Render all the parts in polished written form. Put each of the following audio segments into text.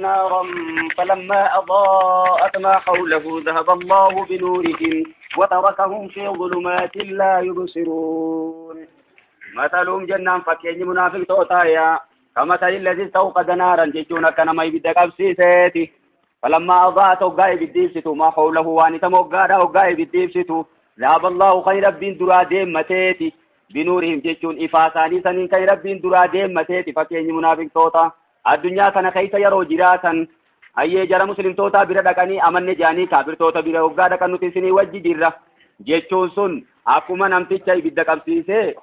نارا فلما أضاءت ما حوله ذهب الله بنورهم وتركهم في ظلمات لا يبصرون. مثلهم جنان فكين منافق توتايا كمثل الذي استوقد نارا جيشون كان ما يبدأ قبسيسيتي فلما أضاءت وقاي بالديبسيتو ما حوله واني تموقادا وقاي بالديبسيتو ذهب الله خير ربين درا ديمتيتي بنورهم جيشون إفاساني سنين خير ربين درا ديمتيتي فكين منافق توتا الدنيا كان كيس يرو جراتا أي جرى مسلم توتا بيرا دكاني أمن جاني كابر توتا بيرا وقا دكانو تسيني وجي جرى جيشون سن أكما نمتيجي بدك أمسيسي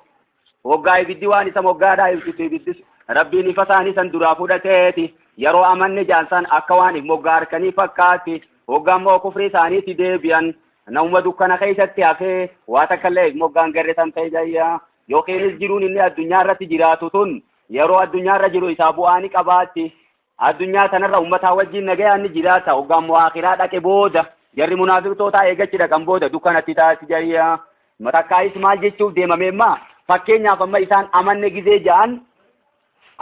وقا بديواني سم وقا دا يبسيسي بدس ربي نفساني سن درافو دتيتي يرو أمن جانسان أكواني مقار كني فكاتي وقا مو كفري ثاني تديبيان نوم دكنا كيستي أفي واتكالي مقان قرسان تيجايا يوكينيس جرون إني الدنيا رتي جراتو تن yeroo addunyaa jiru isaa bu'aani qabaatti addunyaa tanarra ummata wajjin nagayaanni jiraata hoggaammoo akhiraa dhaqe booda jarri munaafiqtoota eegachi dhaqan booda dukkanatti taati jayya matakkaayis maal jechuuf deemameemma fakkeenyaaf amma isaan amanne gizee ja'an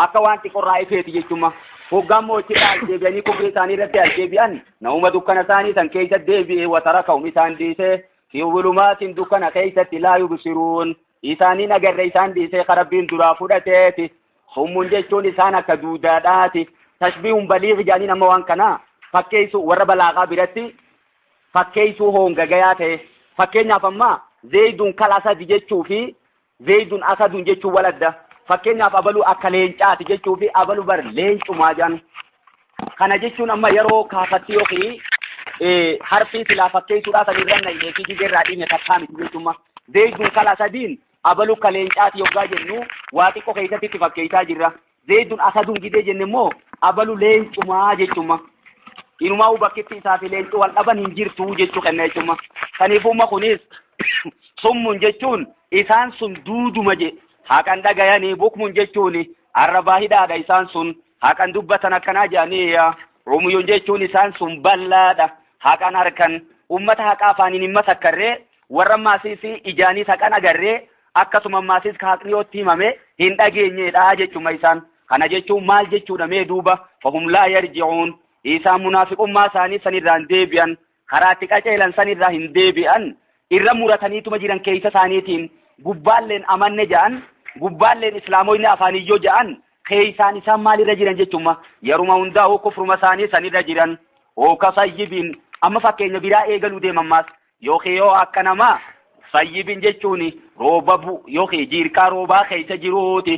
akka waan xiqqorraa ifeeti jechuma hoggaammoo itti deebi'anii kufrii isaanii irratti aldeebi'an nauma dukkana isaanii san keessa deebi'ee wataraka'um isaan dhiisee fi zulumaatin dukkana keessatti laa yubsiruun isaaniin agarre isaan dhiisee karabbiin duraa fudhateeti hummun jechuun isaan akka duudaadhaati tashbiihun baliighi jaaniin amma waan kana fakkeessu warra balaagaa biratti fakkeessu hongagayaa ta'e fakkeenyaaf amma zeydun kal asadi jechuu fi zeydun asadun jechuu waladda fakkeenyaaf abaluu akka leencaati jechuu fi abaluu bar leencumaa jaan kana jechuun amma yeroo kaafatti yookiin harfii silaa fakkeessuudhaa sanirra na'ee fi jigerraa dhiime takkaamiti jechuuma zeydun kal asadiin abalu kaleencaati yoggaa jennu waa xiqqoo keessatti itti fakkeessaa jirra zeedun asadun gidee jenne immoo abalu leencumaa jechuma inumaa bakkitti isaa fi leencu wal dhaban hin jirtu jechuu kenna jechuma kaniifumma kunis summun jechuun isaan sun duuduma je haqan dhagayanii bukmun jechuun arrabaa hidhaadha isaan sun haqan dubbatan akkanaa jedhanii rumuyyoon jechuun isaan sun ballaadha haqan harkan ummata haqa afaaniin hin masakkarree warra maasiisi ijaanii haqan agarree akkasuma maasis kaaqniyootti himame hin dhageenyedha jechuma isaan kana jechuun maal jechuudha mee duuba fahum laa yarji'uun isaan munaafiqummaa isaanii sanirraan deebi'an karaatti qaceelan sanirraa hin deebi'an irra murataniituma jiran keessa isaaniitiin gubbaalleen amanne ja'an gubbaalleen islaamoyne afaaniyyoo ja'an keeysaan isaan maalirra jiran jechuma yeruma hundaa'u kufruma isaanii sanirra jiran ookasayyibin amma fakkeenya biraa eegaluu deemammaas yookiin yoo akka namaa sayyibin jechuun roobabu yookiin jiirkaa roobaa keessa jiruuti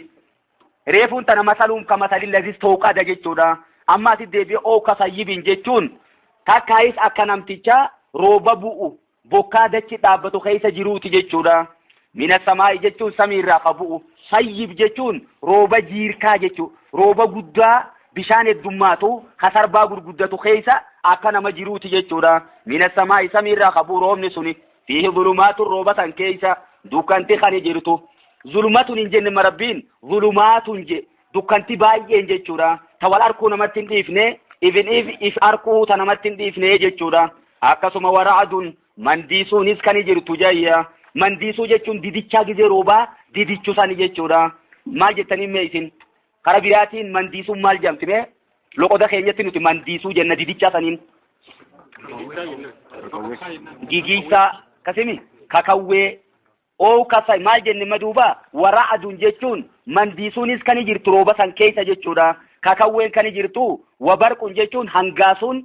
reefuun tana masaluun ka masalin lazis tooqada jechuudha amma asi deebi'ee ooka sayyibin jechuun takkaayis akka namticha rooba bu'u bokkaa dachi dhaabbatu keessa jiruuti jechuudha mina samaa'i jechuun samiirraa ka bu'u sayyib jechuun rooba jiirkaa jechuu rooba guddaa bishaan heddummaatu kasarbaa gurguddatu keessa akka nama jiruuti jechuudha mina samaa'i samiirraa ka bu'u roobni suni فيه ظلمات الروبة كيسا دوكانتي خاني جيرتو ظلمات نجن مربين ظلمات نجي دوكانتي باي نجي چورا توال أركو نمتن ديفني if أركو تنمتن ديفني جي چورا أكسوما ورعدون منديسو نسكاني جيرتو جايا منديسو جي چون ديديچا جي روبا ديديچو ساني جي چورا ما جتني ميسين خرابيراتين منديسو مال جامتني لوكو دا خينيتين نتي منديسو جنة ديديچا سانين جيجيسا kasimi kakawwee oo kasay maal jenne maduuba wara'adun jechuun mandiisuunis kan jirtu rooba san keessa jechuudha kakawween kan jirtu wabarqun jechuun hangaasuun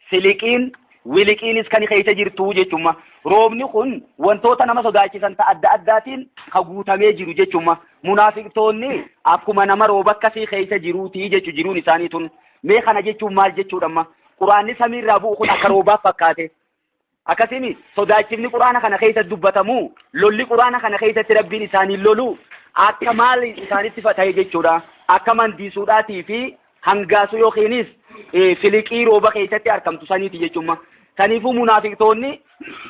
siliqiin wiliqiinis kan keessa jirtu jechuma roobni kun wantoota nama sodaachisan ta adda addaatiin ka guutamee jiru jechuma munaafiqtoonni akkuma nama rooba akkasii keessa jiruuti jechu jiruun isaanii tun mee kana jechuun maal jechuudhamma quraanni samiirraa bu'u kun akka roobaa fakkaate akkasimi sodaachifni quraana kana keessa dubbatamu lolli quraana kana keessatti rabbiin isaanii lolu akka maal isaanitti fata'e jechuudha akka mandiisuudhaatii fi hangaasu yookiinis filiqii rooba keessatti argamtu saniiti jechuudha kaniifuu munaafiqtoonni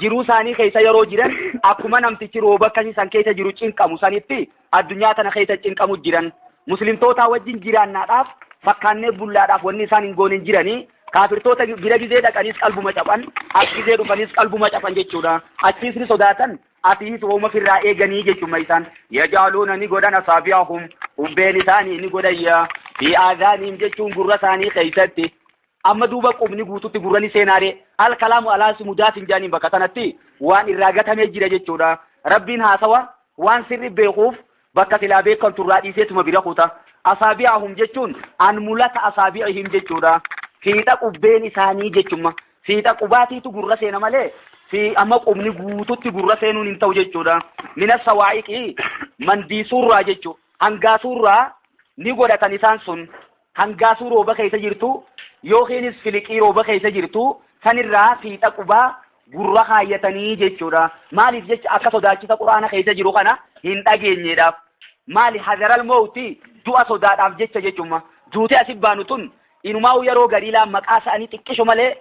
jiruu isaanii keessa yeroo jiran akkuma namtichi rooba akkasii san keessa jiru cinqamu sanitti addunyaa tana keessa cinqamu jiran muslimtoota wajjin jiraannaadhaaf fakkaannee bullaadhaaf wanni isaan hin goonen jiranii kaafirtoota bira gizee dhaqanis qalbuma caban as gizee dhufanis qalbuma caban jechuudha achiisni sodaatan asiis wooma firraa eeganii jechuma isaan yajaaluuna ni godhan asaabi'ahum ubbeen isaanii ni godhayya fi aadaaniin jechuun gurra isaanii keessatti amma duuba qubni guututti gurrani seenaare al kalaamu alaasi mudaatin jaaniin bakka tanatti waan irraa gatamee jira jechuudha. Rabbiin haasawa waan sirri beekuuf bakka silaa beekan turraa dhiiseetuma bira kuta. Asaabi'ahum jechuun anmulata asaabi'ihim jechuudha. Fiixa qubbeen isaanii jechuma. Fiixa qubaatiitu gurra seena malee fi amma qubni guututti gurra seenuun hin ta'u jechuudha. Mina sawaa'iqii mandiisuurraa jechuudha. Hangaasuurraa ni godhatan isaan sun. Hangaasuu rooba keessa jirtu yookiinis filiqii rooba keessa jirtu sanirraa fiixa qubaa gurra kaayyatanii jechuudha. Maaliif jecha akka sodaachisa quraana keessa jiru kana hin dhageenyeedhaaf. Maali hadaral mawti du'a sodaadhaaf jecha jechuma. Duutee asii baanu tun inumaa yeroo gariilaa maqaa isaanii xiqqisho malee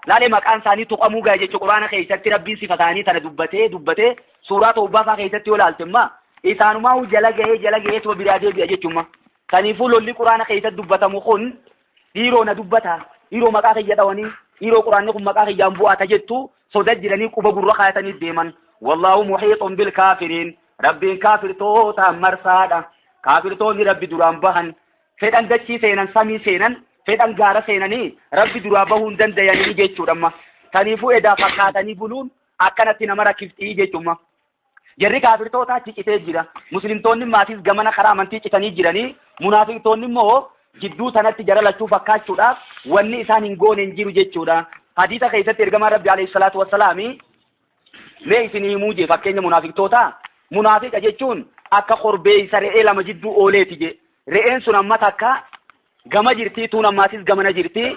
laalee maqaan isaanii tuqamuu gahe jechuudha. Quraana keessatti rabbiin sifa isaanii tana dubbatee suuraa Tawbaa fa'aa keessatti yoo ilaalte immoo isaanumaa jala gahee tuba biraa deebi'a jechuma. Kaniifuu lolli quraana keessatti dubbatamu kun dhiiroo na dubbata dhiiroo maqaa kiyya dhawanii dhiiroo quraanni kun maqaa kiyyaan bu'aata jettu soda jiranii quba gurra kaayatanii deeman. Wallaahu muhiixun bil kaafiriin rabbiin kaafirtoota marsaadha. Kaafirtoonni rabbi duraan bahan fedhan dachii seenan samii seenan fedhan gaara seenanii rabbi duraa bahuu hin dandayanii jechuudha. Kaniifuu edaa fakkaatanii buluun akkanatti nama rakkiftii jechuudha. Jarri kaafirtoota achi citee jira. Muslimtoonni maatiis gamana karaa amantii citanii jiranii munaafiqtoonni immoo jidduu sanatti jara lachuu fakkaachuudhaaf wanni isaan hin goone hin jiru jechuudha. Hadiisa keessatti ergamaan Rabbi alayhi salaatu wassalaami mee isin himuu je fakkeenya munaafiqtoota. Munaafiqa jechuun akka korbeessa re'ee lama jidduu ooleeti je. Re'een sun amma takka gama jirtii tuun ammaatis gamana jirtii.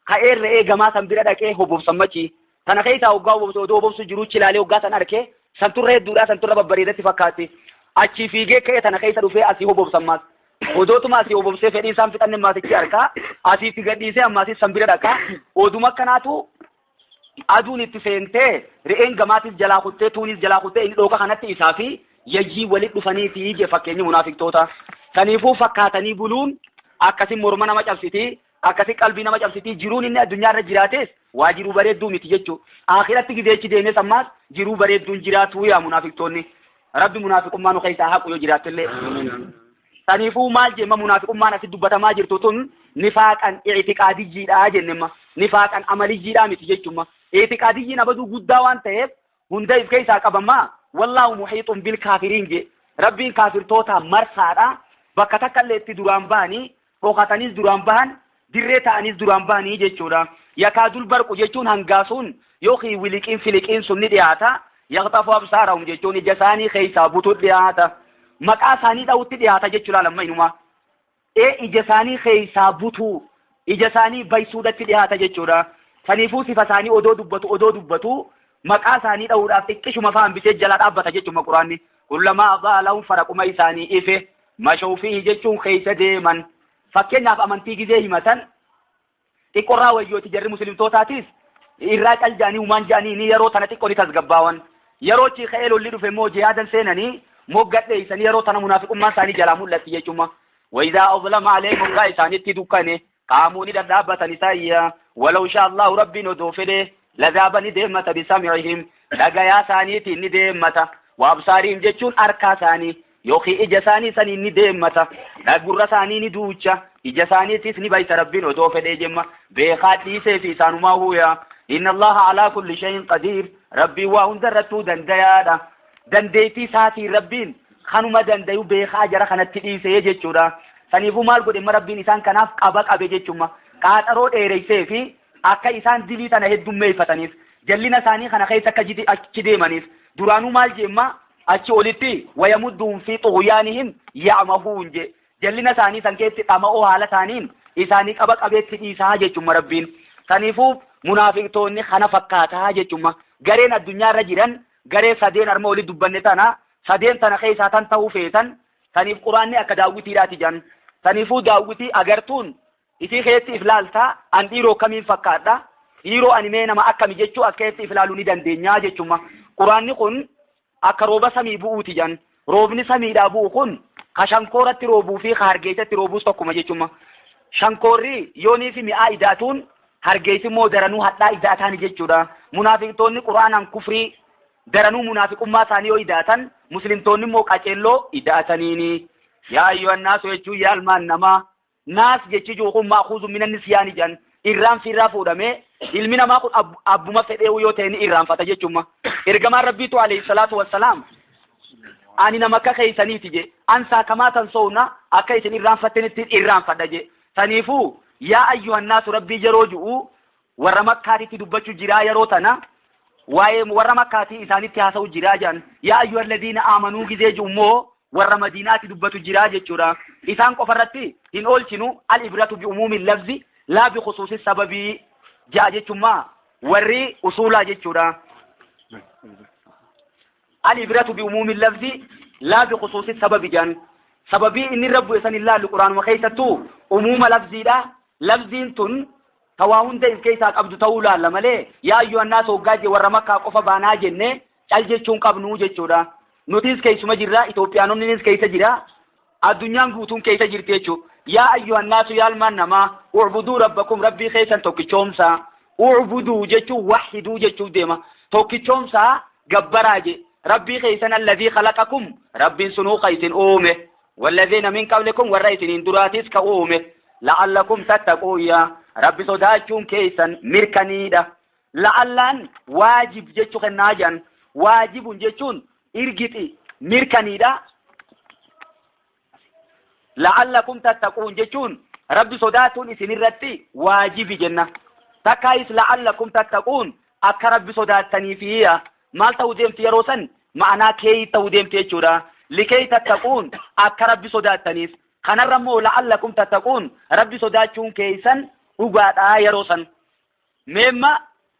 Ka'ee re'ee gamaa san bira dhaqee hobobsan machi. Kana keessaa hoggaa hobobsu jiruuchi ilaalee hoggaa san arkee santurra hedduudha santurra babbareedatti fakkaatti. Achi fiigee ka'ee tana keessa dhufee asii hobobsan maas. Odootuma asii hobobsee fedhii isaan fixanne maatichi harkaa asiitti gadhiisee ammaasis san bira dhaqaa. Oduma akkanaatu aduun itti seentee re'een gamaatis jalaa kuttee tuunis jalaa kuttee inni dhooqa kanatti isaa fi yayyii walit dhufaniitii je fakkeenyi munaafiqtoota. Kaniifuu fakkaatanii buluun akkasin morma nama cabsitii akkasin qalbii nama cabsitii jiruun inni addunyaarra jiraates waa jiruu bareedduu miti jechuudha. Akhiratti gideechi deemes ammaas jiruu bareedduun jiraatu yaa munaafiqtoonni. Rabbi munaafiqummaa nu keessaa haqu yoo jiraattillee. Kaniifuu maal jemma munaafiqummaan asitti dubbatamaa jirtu tun nifaaqan i'tiqaadiyyiidha jennema. Nifaaqan amaliyyiidha miti jechuudha. I'tiqaadiyyiin abaduu guddaa waan ta'eef hunda if keessaa qabammaa wallaahu muhiixun bil kaafiriin je. Rabbiin kaafirtoota marsaadha. Bakka takkallee itti duraan bahanii dhokatanis duraan bahan dirree ta'anis duraan bahanii jechuudha. Yakaadul barqu jechuun hangaasuun yookiin wiliqiin filiqiin sun ni dhiyaata. Yaqxafu absaarahum jechuun ija isaanii keessaa butuu dhiyaata. Maqaa isaanii dha'utti dhiyaata jechuudha lamma inumaa. Ija isaanii keessaa butuu ija isaanii baysuudhatti dhiyaata jechuudha. Kaniifuu sifa isaanii odoo dubbatu maqaa isaanii dha'uudhaaf xiqqishuma fa'aan bitee jala dhaabbata jechuudha quraanni. Kullamaa abaalahum faraquma isaanii ife mashawfii jechuun keessa deeman. Fakkeenyaaf amantii gizee himatan xiqqorraa wayyooti jarri muslimtootaatis irraa caljaanii humaan jaanii ni yeroo tana xiqqoo ni tasgabbaawan. Yeroo chi ka'ee lolli dhufe immoo jihaadan seenanii moggadheeysanii yeroo tana munaafiqummaan isaanii jalaa mul'atti jechuudha. Waydaa azlama alayhim hoggaa isaanitti dukkane qaamuu ni dhadhaabbatan isaayya walaw shaa Allahu rabbiin odoo fedhe lazaaba ni deemmata bisam'ihim dhagayaa isaaniitiin ni deemmata wa absaarihim jechuun harkaa isaanii yookiin ija isaanii saniin ni deemmata gurra isaanii ni duucha ija isaaniitis ni bayta rabbiin odoo fedhee jemma beekaa dhiisee fi isaanumaa huuyaa inna Allaha alaa kulli shay'in qadiir rabbiin waa hundarrattuu dandayaadha. Dandeettii isaatiin rabbiin kanuma dandayu beekaa jara kanatti dhiisee jechuudha. Saniifuu maal godhe rabbiin isaan kanaaf qaba qabe jechuudha. Qaaxaroo dheereysee fi akka isaan dilii tana heddummeeffataniif jallina isaanii kana keessa akka achi deemaniif duraanuu maal jemma achi olitti wayamudduhum fi xughyaanihim ya'mahuun je jallina isaanii san keessi dhama'oo haala isaaniin isaanii qaba qabeetti dhiisaa jechuudha rabbiin. Saniifuu munaafiqtoonni kana fakkaataa jechuudha. Gareen addunyaarra jiran garee sadeen arma olii dubbanne tana sadeen tana keessaa tan ta'uu feetan saniif quraanni akka daawwitiidhaati jan saniifuu daawwitii agartuun isii keessi iflaaltaa an dhiiroo kamiin fakkaadha dhiiroo animee nama akkami jechuu as keessi iflaaluu ni dandeenyaa jechuudha. Quraanni kun akka rooba samii bu'uuti jan roobni samiidhaa bu'u kun ka shankooratti roobuu fi ka hargeessatti roobuus tokkuma jechuudha. Shankoorri yoonii fi mi'aa idaatuun hargeessi immoo daranuu hadhaa idaataani jechuudha. Munaafiqtoonni quraanaan kufrii daranuu munaafiqummaa isaanii yoo idaatan muslimtoonni immoo qaceelloo idaataniini. Yaa ayyuhan naasu jechuun yaa ilmaan namaa naas jechi juuqun maakuuzu minan nisyaani jan irraan firraa fuudhamee ilmi namaa kun abbuma fedhee yoo ta'e ni irraanfata jechuma ergamaan rabbiitu alayhi salaatu wassalaam ani nama akka keeysaniiti je ansaa kamaatan souna akka isin irraanfattanitti irraanfadha je taniifuu yaa ayyuhan naasu rabbii yeroo ju'u warra makkaatitti dubbachuu jiraa yeroo tana waa'ee warra makkaatii isaanitti haasa'u jiraa jan yaa ayyuhal ladiina aamanuu gizee ju'ummoo warra madiinaatti dubbatu jiraa jechuudha isaan qofarratti hin oolchinu al ibratu bi umuumil lafzi laa bi khusuusi sababii jaa jechummaa warri usuulaa jechuudha al ibratu bi umuumil lafzi laa bi khusuusi sababii jan sababii inni rabbu isan illaallu quraanuma keessattuu umuuma lafziidha lafziin tun tawaa hunda is keessaa qabdu ta'uu laalla malee yaa ayyuhan naas hoggaa je warra makkaa qofa baanaa jenne cal jechuun qabnuu jechuudha nutis keessuma jirra Itoophiyaanonnis keessa jira addunyaan guutuun keessa jirti jechuudha yaa ayyuhan naasu yaa ilmaan namaa u'buduu rabbakum rabbii keessan tokkichoomsa u'buduu jechuun wahiduu jechuun deema tokkichoomsa gabbaraa je rabbii keessan alladhii khalaqakum rabbiin sunuu qaysin uume walladhiina min qablikum warra isiniin duraatis ka uume la'allakum tattaquun rabbi sodaachuun keessan mirkaniidha la'allaan waajib jechuu kennaa jiran waajibun jechuun irgixi mirkaniidha la'allakum tattaquun jechuun rabbi sodaatuun isinirratti waajibi jenna takkaayis la'allakum tattaquun akka rabbi sodaattaniifiya maal ta'uu deemti yeroo san ma'anaa keeyi ta'uu deemti jechuudha likeeyi tattaquun akka rabbi sodaattaniif kanarra immoo la'allakum tattaquun rabbi sodaachuun keessan dhugaadhaa yeroo san meemma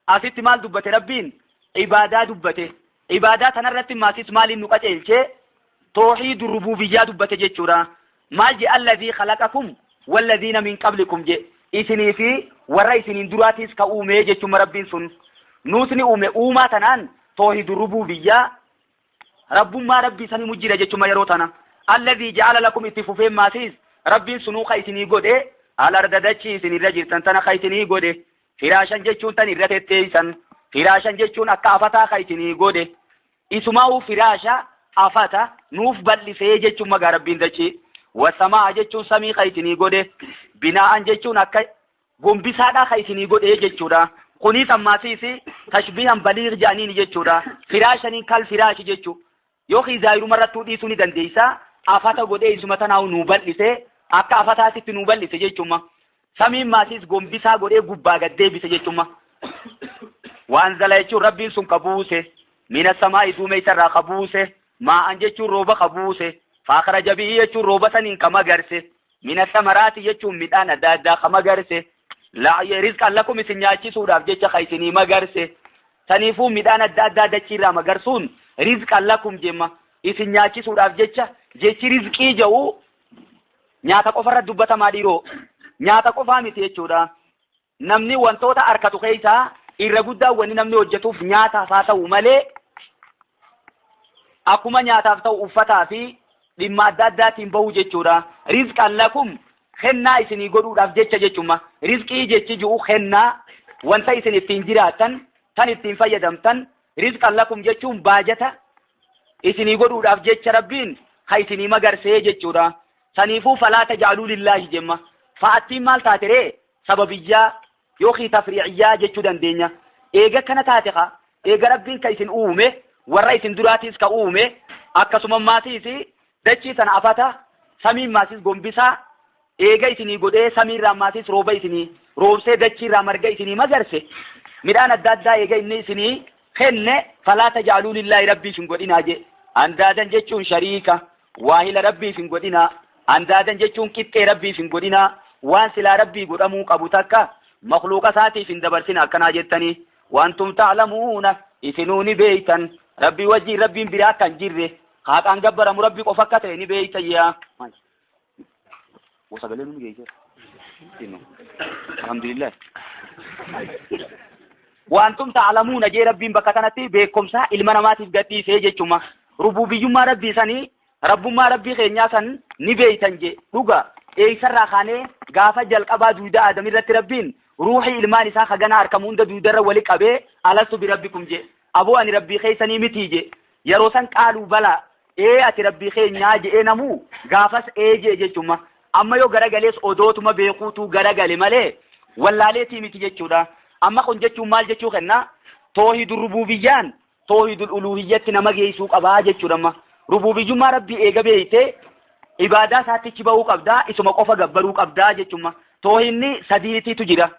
asitti maal dubbate rabbiin ibaadaa dubbate ibaadaa tanarratti maasis maaliin nu qaceelchee tawhiid rububiyyaa dubbate jechuudha maal je alladhii khalaqakum walladhiina min qablikum je isinii fi warra isiniin duraatis ka uume jechuma rabbiin sun nuusni uume uumaa tanaan tawhiid rububiyyaa rabbummaa rabbii sanii mujjira jechuma yeroo tana alladhii ja'ala lakum itti fufeen maasis rabbiin sunuu ka isinii godhe alarda dachii isin irra jirtan tana ka isinii godhe firaashan jechuun tan irra tetteeysan firaashan jechuun akka afataa ka isinii godhe isumaa'u firaasha afata nuuf bal'isee jechuun magaa rabbiin dachii wasamaa jechuun samii ka isinii godhe binaa'an jechuun akka gombisaadhaa ka isinii godhe jechuudha kunis ammaasiisi tashbihan baliig jedhaniin jechuudha firaashaniin kal firaashi jechuu yoo kiizaayiru marrattuu dhiisuu ni dandeeysa afata godhee isuma tanaa'u nuu bal'isee akka afataatitti nuu bal'ise jechuma samiin maasis gombisaa godhee gubbaa gad deebise jechuma waan zala jechuun rabbiin sun kabuuse mina samaa'i duumeessarraa kabuuse maa'an jechuun rooba kabuuse faakara jabii jechuun rooba saniin kamagarse mina samaraati jechuun midhaan adda addaa kamagarse rizqan lakum isin nyaachisuudhaaf jecha ka isinii magarse saniifuu midhaan adda addaa dachiirraa magarsuun rizqan lakum jemma isin nyaachisuudhaaf jecha jechi rizqii jedhu nyaata qofarra dubbatamaa dhiiroo nyaata qofaa miti jechuudha namni wantoota arkatu keessaa irra guddaa wanni namni hojjetuuf nyaataaf haa ta'u malee akkuma nyaataaf ta'u uffataa fi dhimma adda addaatiin bahu jechuudha rizqan lakum kennaa isinii godhuudhaaf jecha jechuma rizqii jechi ji'u kennaa wanta isin ittiin jiraattan tan ittiin fayyadamtan rizqan lakum jechuun baajata isinii godhuudhaaf jecha rabbiin ha isinii magarsee jechuudha saniifuu falaa tajaaluu lillaahi jemma fa'attiin maal taateree sababiyyaa yookiin tafriiciyyaa jechuu dandeenya eega kana taate ka eega rabbiin ka isin uume warra isin duraatis ka uume akkasuma maasiis dachii sana afata samiin maasis gombisaa eega isinii godhee samiirraa maasis rooba isinii roobsee dachiirraa marga isinii magarse midhaan adda addaa eega inni isinii kenne falaa tajaaluu lillaahi rabbiif hin godhinaa je andaadan jechuun shariika waahila rabbiif hin godhinaa andaadan jechuun qixxee rabbiif hin godhinaa waan silaa rabbii godhamuu qabu takka makhluuqa isaatiif hin dabarsin akkanaa jettanii wantum ta'lamuuna isinuu ni beeytan rabbii wajjiin rabbiin biraa kan jirre haaqaan gabbaramu rabbii qofa akka ta'e ni beeytan yaa wasagalee nu geeyse alhamdulillah wantum ta'lamuuna jee rabbiin bakka kanatti beekumsa ilma namaatiif gadhiisee jechuma rububiyyummaa rabbii sanii rabbummaa rabbii keenyaa san ni beeytan je dhuga eeysarraa kaanee gaafa jalqabaa duuda aadam irratti rabbiin ruuxii ilmaan isaa hagana harkamu hunda duudarra wali qabee alastu birabbikum je aboo ani rabbii keeysanii mitii je yeroo san qaaluu bala ati rabbii keenyaa je'ee namuu gaafas jee jechuma amma yoo garagalees odootuma beekuutu garagale malee wallaaleetii miti jechuudha. Amma kun jechuun maal jechuu kenna? Toohidul rububiyyaan toohidul uluhiyyatti nama geessuu qabaa jechuudha. Amma rububiyyummaa rabbii eega beeytee ibaadaa isaatichi bahuu qabdaa, isuma qofa gabbaruu qabdaa jechuudha. Toohidni sadiititu jira.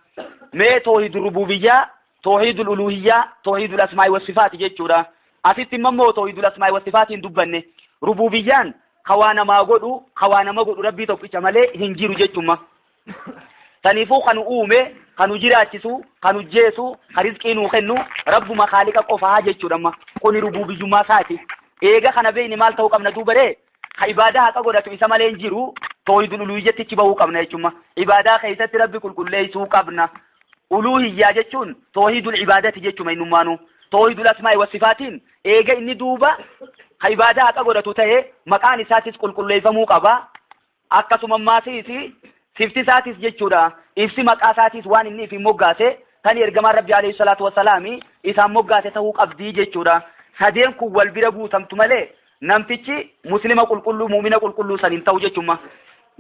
Mee toohidul rububiyyaa, toohidul uluhiyyaa, toohidul asmaa'i wasifaati jechuudha. Asitti immoo toohidul asmaa'i wasifaatiin dubbanne rububiyyaan hawaa namaa godhu, hawaa nama godhu rabbii tokkicha malee hin jiru jechuudha. Taniifuu kan uume, kan jiraachisu, kan hojjeesu, kan rizqii nuu kennu rabbuma khaliqa qofaa jechuudha. Kuni rububiyyummaa isaati. Eega kana beeyni maal ta'uu qabna duubaree? Ha ibaadaa haqa godhatu isa malee hin jiru toohidul uluhiyyatti bahuu qabna jechuudha. Ibaadaa keessatti rabbi qulqulleessuu qabna. Uluhiyyaa jechuun toohidul ibaadati jechuudha innummaanu. Toohidul asmaa'i wasifaatiin eega inni duuba ha ibaadaa haqa godhatu ta'e maqaan isaatis qulqulleeffamuu qaba. Akkasuma maasiis sifti isaatis jechuudha. Ibsi maqaa isaatis waan inni ifi moggaase kan ergamaan rabbi alayhi salaatu wassalaami isaan moggaase ta'uu qabdii jechuudha. Sadeen kun wal bira guutamtu malee namtichi muslima qulqulluu muumina qulqulluu san hin ta'u jechuudha.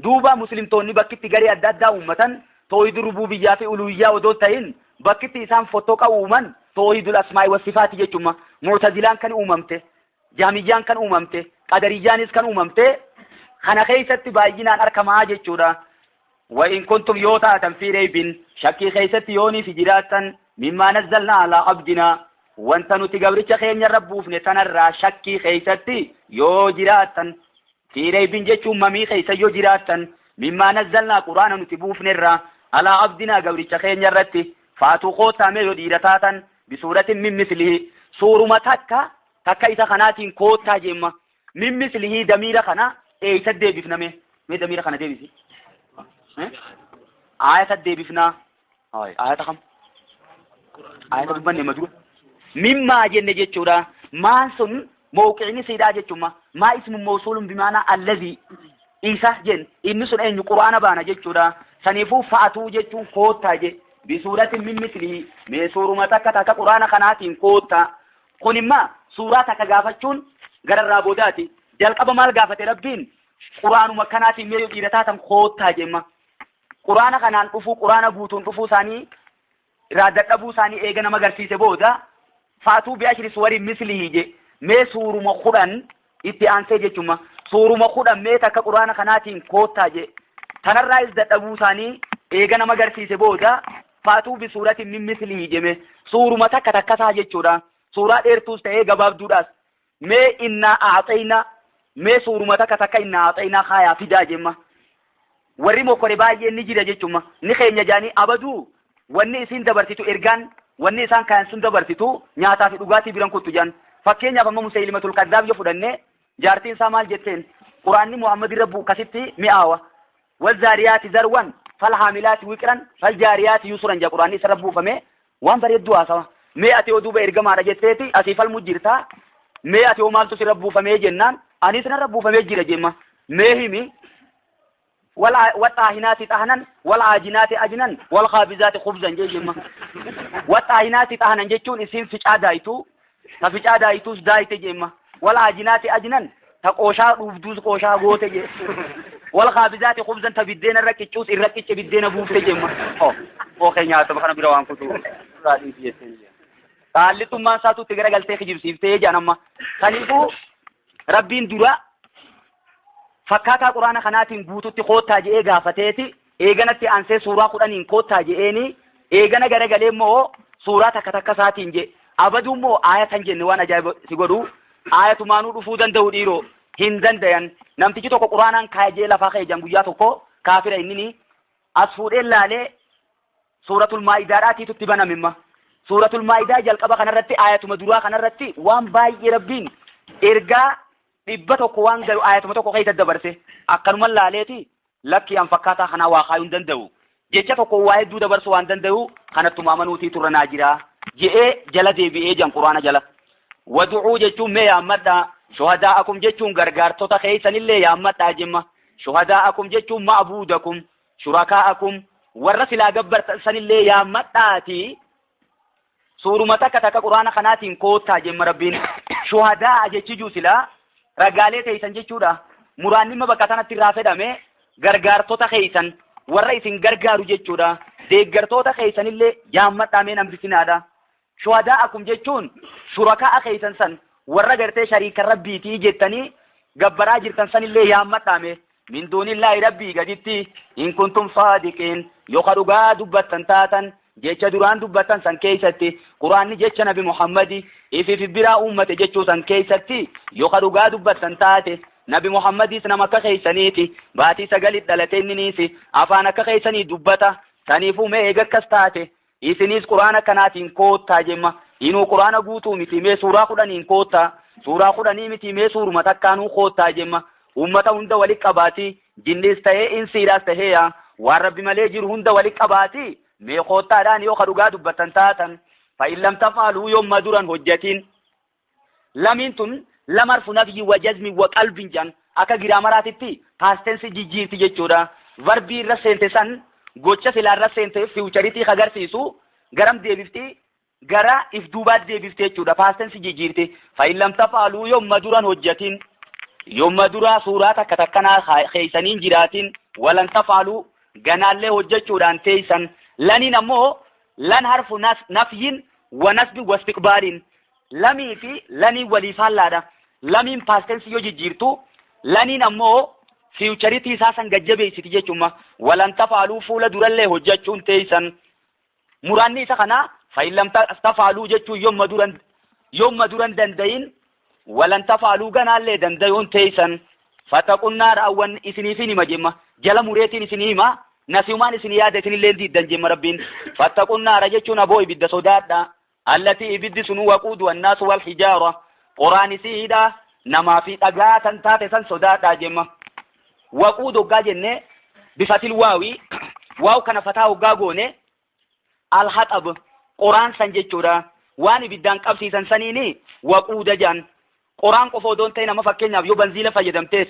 Duuba muslimtoonni bakkitti garee adda addaa uummatan toohidul rububiyyaa fi uluhiyyaa odoo ta'in bakkitti isaan fotoqa uuman toohidul asmaa'i wasifaati jechuudha. Mu'tazilaan kan uumamte, jaamiyyaan kan uumamte, qadariyyaanis kan uumamte kana keessatti baay'inaan argamaa jechuudha. وإن كنتم يوتا في ريب شكي خيستي يوني في جراتا مما نزلنا على عبدنا وانت نتقبرت خين يربوف نتنرى شكي خيستي يو جراتا في ريب جيشو ممي خيس يو جراتا مما نزلنا قرآن نتبوف نرى على عبدنا قبرت خين يرتي فاتو قوتا ميو ديرتاتا بسورة من مثله سور متكا تكا إذا خنات قوتا جيما من مثله دمير خنا ايه سدي بفنمي مي دمير خنا دي بسي آية الدبيفنا آية كم آية دبنا مجرور مما جن جتورا ما سن موقعني سيدا جتوما ما اسم موصول بمعنى الذي إيسا جن إن سن أن القرآن بانا جتورا سنفو فاتو جتو كوتا ج بسورة من مثله من سورة متى كقرآن خناتين كوتا كنما سورة كجافتون غير رابوداتي جل قبل ما الجافت ربين قرآن مكاناتي ميو إيرتاتم كوتا جما قرآن خنان قفو قرآن بوتون قفو ثاني رادت أبو ثاني إيجا نمغرسيسي بودا فاتو بعشر سور مثله جي مي سور مخوران اتعانسي جي چما سور مخوران مي تاك قرآن خناتين كوتا جي تنرائز دت أبو ثاني إيجا نمغرسيسي بودا فاتو بسورة من مثله جي مي سور متاك تكسا جي چورا سورة إرتوس تأي غباب دوداس مي إنا أعطينا مي سور متاك تكا إنا أعطينا خايا فدا جيما warri mokore baay'ee ni jira jechuudha. Ni keenya jaanii abaduu wanni isin dabarsitu ergaan wanni isaan kan sun dabarsitu nyaataa fi dhugaatii biran kuttu jan. Fakkeenyaaf amma Musaylimatul Kaddaab yoo fudhanne jaartiin isaa maal jetteen Quraanni Muhammad rabbu kasitti mi'aawa. Wal zaariyaati zarwan fal haamilaati wiqran fal jaariyaati yusran ja Quraanni isa rabbuufame waan bareedduu haasawa. Mee ati oduuba ergamaadha jetteeti asii falmu jirtaa. Mee ati maaltu si rabbuufamee jennaan anis na rabbuufamee jira jemma. Mee himi والطاهنات طهنا والعاجنات أجنا والخابزات خبزا جيما والطاهنات طهنا جيتون اسم فيچا دايتو فيچا دايتوس دايت جيما والعاجنات أجنا تقوشا رفدوس قوشا غوت جي والخابزات خبزا تبدين الركيچوس الركيچ بدين بوفت جيما او خنيات بخنا بيروان كتو رادي بيسن قال ثم ساتو تغرغلتي خجبسيفته جانما خليفو ربين درا فكاتا قرآن خناتين بوتوتي قوتا جئے غافتيتي ايغنتي انسي سورة قرآنين قوتا جئيني ايغن غرغلي مو سورة تكتكساتين جئ ابدو مو آية جن وانا جايب سيقولو آية مانو رفودن دو ديرو هندن ديان نمتيجي توقو قرآنان كايجي لفاقه جنبويا توقو كافر انيني أصفور إلا لي سورة المائداراتي تتبنا مما سورة المائدة جلقبا خنرتي آية مدورا خنرتي وان باي ربين إرقا dhibbato ko waan garu ayatuma tokko keessa dabarse akkanuma laaleeti lakki an fakkaata kana waa kaayuun danda'u jecha tokko waa hedduu dabarsu waan danda'u kanattu amanuutii turranaa jira je'ee jala deebi'ee jan quraana jala wad'uu jechuun mee yaammadha shuhadaa'akum jechuun gargaartota keessanillee yaammadha jemma shuhadaa'akum jechuun ma'buudakum shurakaa'akum warra silaa gabbarsanillee yaammadhaati suuruma takka quraana kanaatiin koottaa jemma rabbiin shuhadaa jechi juu silaa ragaalee teessan jechuudha muraanni bakka kanatti irraa fedhame gargaartota keessan warra isin gargaaru jechuudha. Deeggartoota keessanillee yaammadhaamee nambisinaadha. Shuhadaa'akum jechuun shurakaa keessan san warra gartee shariika rabbiitii jettanii gabbaraa jirtan sanillee yaammadhaame min duunillaahi rabbii gaditti in kuntum saadiqiin yoo ka dhugaa dubbattan taatan jecha duraan dubbattan san keessatti quraanni jecha nabi Muhammadi ifi biraa ummate jechuu san keessatti yoo ka dhugaa dubbattan taate nabi Muhammadis nama akka keessaniiti baatii 9 dhalateenninis afaan akka keessanii dubbata taniifuu mee eega akkas taate isinis quraana kanaatiin koottaa jemma inuu quraana guutuu miti mee suuraa 10 koottaa suuraa 10 miti mee suuruma takkaanuu koottaa jemma ummata hunda walitti qabaati jinnis ta'ee insiidhaas ta'ee waan rabbi malee jiru hunda walitti qabaati mee koottaadhaan yoo ka dhugaa dubbattan taatan fa'in lam tafaaluu yoomma duran hojjatiin lamiin tun lamarfu nafyi wa jazmi wa qalbin jan akka giraamaraatitti paastensi jijjiirti jechuudha. Varbii irra seente san gocha silaa irra seente fiichariitii agarsiisu garam deebifti gara if duubaat deebifti jechuudha. Paastensi jijjiirti fa'in lam tafaaluu yoomma duran hojjatiin yoomma duraa suuraa takka takkanaa keessaniin jiraatiin walan tafaaluu ganaallee hojjechuudhaan teeysan laniin ammoo lan harfu nafyin wa nasbi wastiqbaaliin lamii fi lanii walii faallaadha. Lamiin paastensi yoo jijjiirtu laniin ammoo fiichariitii isaa san gajjabeessiti jechuudha. Walan tafaaluu fuula durallee hojjechuun teeysan muraanni isa kana fa'in lam tafaaluu jechuun yoomma duran dandayin walan tafaaluu ganaallee dandayuun teeysan fataqunnaadha awwan isiniifin hima jemma jala mureetiin isinii hima nasiumaan isinii yaada isinillee diiddan jemma rabbiin fataqunnaadha jechuun aboo ibidda sodaadha allati ibiddi sunu waquudu annaasu wal hijaara qoraanisiidha namaa fi dhagaa tan taate san sodaadha jemma waquudu hoggaa jenne bifatil waawi waaw kana fataa hoggaa goone alhaxab qoraan san jechuudha waan ibiddaan qabsiisan saniini waquuda jan qoraan qofa odoon ta'e nama fakkeenyaaf yoo banziila fayyadamtees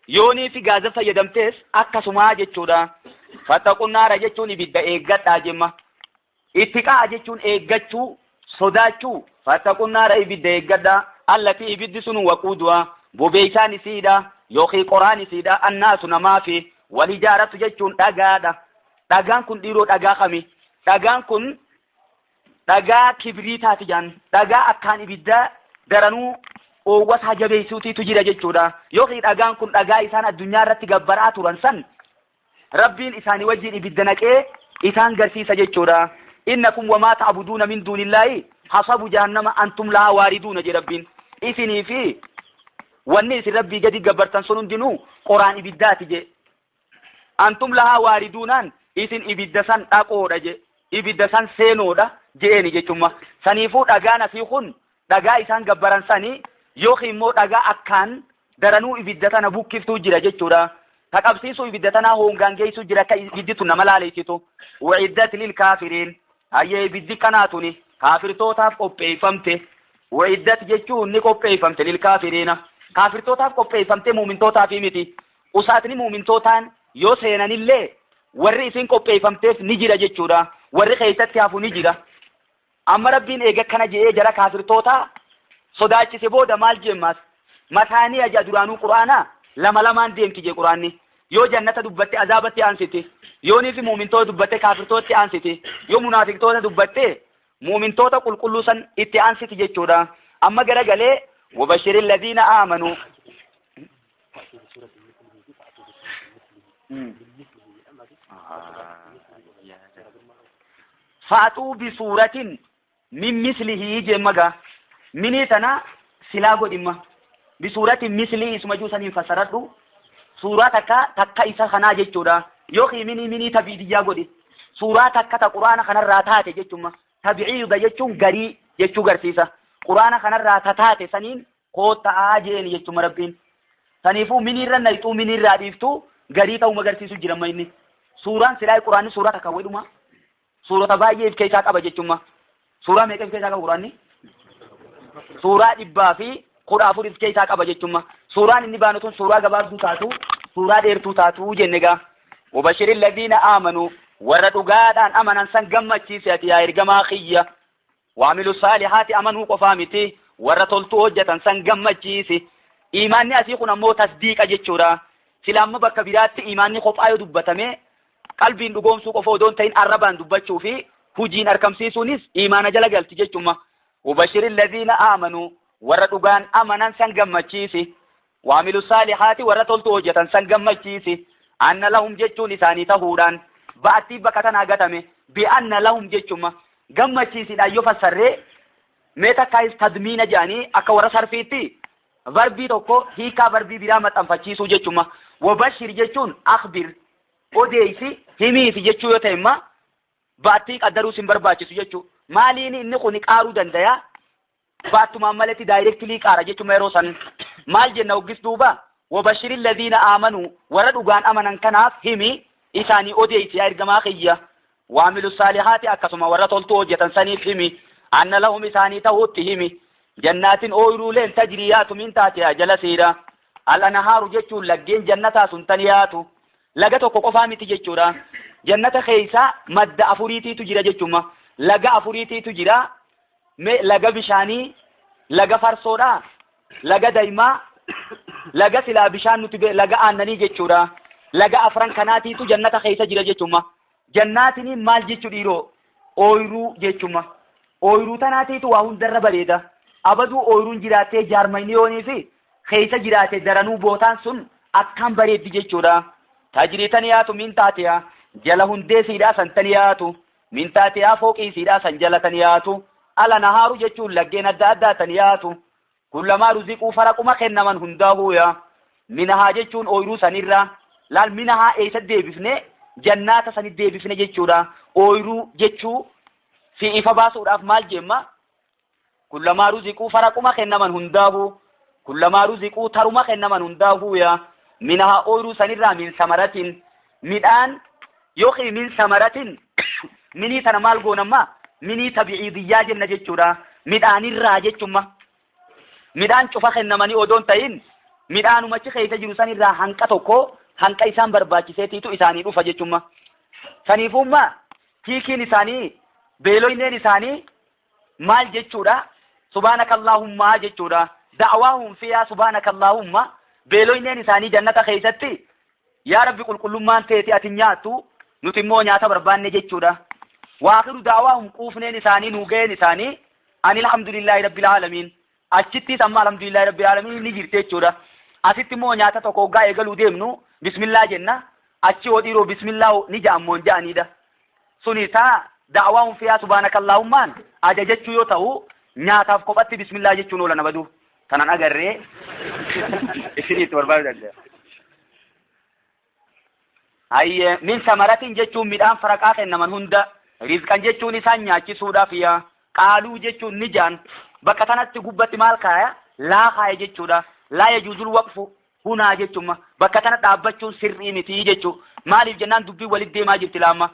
yoonii fi gaaza fayyadamtees akkasumaa jechuudha. Fattaqunnaara jechuun ibidda eeggadhaa jemma. Ittiqaa jechuun eeggachuu sodaachuu fattaqunnaara ibidda eeggadhaa allati ibiddi sun waquudua bobeeysaan isiidha yookiin qoraan isiidha annaasu namaa fi walijaaratu jechuun dhagaadha. Dhagaan kun dhiiroo dhagaa kami dhagaan kun dhagaa kibriitaati jaan dhagaa akkaan ibidda daranuu oowwataa jabeessuutiitu jira jechuudha. Yookiin dhagaan kun dhagaa isaan addunyaa irratti gabbaraa turan san rabbiin isaanii wajjin ibidda naqee isaan garsiisa jechuudha. Innakum wamaa ta'buduuna min duunillaahi hasabu jahannama antum lahaa waariduuna jedha rabbiin. Isinii fi wanni isin rabbii gadi gabbartan sun hundinuu qoraan ibiddaati je. Antum lahaa waariduunaan isin ibidda san dhaqoodha je. Ibidda san seenoodha je'eni jechuudha. Saniifuu dhagaan asii kun dhagaa isaan gabbaran sanii yookiin immoo dhagaa akkaan daranuu ibidda tana bukkiftuu jira jechuudha. Taqabsiisuu ibidda tanaa hongaan geessuu jira akka ibiddi tun nama laaleessitu. Wa'iddat lil kaafiriin hayyee ibiddi kanaatuni kaafirtootaaf qopheeffamte. Wa'iddat jechuun ni qopheeffamte lil kaafiriina. Kaafirtootaaf qopheeffamte muumintootaaf miti. Usaatni muumintootaan yoo seenanillee warri isin qopheeffamteef ni jira jechuudha. Warri keessatti hafu ni jira. Amma rabbiin eega kana je'ee jara kaafirtoota sodaachise booda maal jemmas mataanii aja duraanuu quraana lama lamaan deemti je quraanni yoo jannata dubbatte azaabatti aansiti yoonii fi muumintoota dubbatte kaafirtootti aansiti yoo munaafiqtoota dubbatte muumintoota qulqulluu san itti aansiti jechuudha. Amma garagalee wabashiril ladina aamanu faaxuu bisuuratin min mislihi jemmaga minii tana silaa godhimma bisuuratin mislii isuma juusaniin fasaradhu suuraa takka isa kanaa jechuudha. Yookiin minii tabiidiyyaa godhi suuraa takka ta quraana kanarraa taate jechuudha. Tabi'iida jechuun garii jechuu garsiisa. Quraana kanarraa taate saniin koottaa jeeni jechuudha rabbiin. Saniifuu miniirra nayxuu miniirraa dhiiftuu garii ta'uu magarsiisu jiramma inni. Suuraan silaa quraanni suuraa takka wedhuma. Suurota baay'ee keessaa qaba jechuudha. Suuraa meeqa keessaa qaba quraanni? Suuraa 114 keessaa qaba jechuudha. Suuraan inni baanu tun suuraa gabaabduu taatu, suuraa dheertuu taatu jenne gaa. Wabashiril ladina aamanu warra dhugaadhaan amanan san gammachiise ati yaa ergamaa kiyya. Waamilu saalihaati amanuu qofaa miti warra toltuu hojjetan san gammachiise. Imaanni asii kun ammoo tasdiiqa jechuudha. silaamma bakka biraatti imaanni qophaa yoo dubbatame qalbiin dhugoomsuu qofa odoon ta'in arrabaan dubbachuu fi hujiin arkamsiisuunis imaana jala galti jechuma. Wabashiril ladhiina aamanuu warra dhugaan amanan san gammachiisi. Waamilu saalihaati warra toltu hojjetan san gammachiisi. Anna lahum jechuun isaanii tahuudhaan ba'attii bakka tanaa gatame bi'anna lahum jechuma gammachiisidhaan yoo fassarree mee takkaayis tadmiina jedhanii akka warra sarfiitti varbii tokko hiikaa varbii biraa maxxanfachiisuu jechuma. Wabashir jechuun akhbir odeeysi himiifi jechuu yoo ta'e imma ba'attii qaddaruus hin barbaachisu jechuu. Maaliin inni kun qaaruu danda'a? Baattumaan maletti daayirektilii qaara jechuma yeroo san maal jenna uggis duuba wabashiril ladhiina aamanuu warra dhugaan amanan kanaaf himi isaanii odeeysi yaa ergamaa kiyya. Waamilu saalihaati akkasuma warra toltuu hojjetan saniif himi. Anna lahum isaanii ta'uutti himi. Jannaatin ooyiruuleen tajriyaatu min taatihaa jala siidha. Al-anhaaru jechuun laggeen jannataa sun tan yaatu. Laga tokko qofaa miti jechuudha. Jannata keessaa madda afuriitiitu jira jechuma. Laga afuriitiitu jira. Laga bishaanii, laga farsoodhaa, laga daymaa, laga silaa bishaan nuti laga aannanii jechuudha. Laga afran kanaatiitu jannata keessa jira jechuma. Jannaatiin maal jechuu dhiiroo? Ooyiruu jechuma. Ooyiruu tanaatiitu waa hundarra bareeda. Abaduu ooyiruun jiraattee jaarmayniyoonii fi keessa jiraate daranuu bootaan sun akkaan bareeddi jechuudha. Tajriitan yaatu min taatiyaa jala hundee siidhaa san tan yaatu. Min taatiyaa fooqii siidhaa san jala tan yaatu. Ala nahaaru jechuun laggeen adda addaa tan yaatu. Kullamaa ruziquu faraquma kennaman hundaahuuya. Minahaa jechuun ooyiruu sanirraa. Laal minahaa eessa deebifne jannaata sanit deebifne jechuudha. Ooyiruu jechuu fi ifa baasuudhaaf maal jemma? Kullamaa ruziquu faraquma kennaman hundaahu. Kullamaa ruziquu taruma kennaman hundaahuuya. Minahaa ooyiruu sanirraa min samaratin midhaan yookiin min samaratin minii tana maal goonamma? Minii tabi'idiyyaa jenna jechuudha. Midhaanirraa jechumma. Midhaan cufa kennamanii odoon ta'in midhaanumachi keessa jiru sanirraa hanqa tokko hanqa isaan barbaachiseetiitu isaanii dhufa jechumma. Saniifummaa hiikiin isaanii beeloyneen isaanii maal jechuudha? Subhaanakallahummaa jechuudha. Da'waahum fiyaa subhaanakallahummaa beeloyneen isaanii jannata keessatti yaa Rabbi qulqullummaan teeti ati nyaattu nuti immoo nyaata barbaanne jechuudha. Waakiru da'waahum quufneen isaanii nuugeen isaanii alhamdulillahi rabbil aalamiin achittis amma alhamdulillahi rabbil aalamiin ni jirte jechuudha. Asitti immoo nyaata tokko hoggaa eegaluu deemnu bismillah jenna achi yoo dhiiroo bismillah ni ja'ammoon ja'aniidha. Suni taa da'waahum fiyaa subhaanakallahummaan ajajachuu yoo ta'u nyaataaf kophatti bismillah jechuun oola nabadu. Tanan agarree isiniitti barbaadu danda'a. Hayye min samaratin jechuun midhaan faraqaa kennaman hunda. Rizqan jechuun isaan nyaachisuudhaaf yaa qaaluu jechuun ni jaan bakka tanatti gubbatti maal kaaya laa kaaya jechuudha. Laa yajuuzul waqfu hunaa jechuma bakka tana dhaabbachuun sirrii miti jechuu. Maaliif jennaan dubbii walitti deemaa jirti laamma.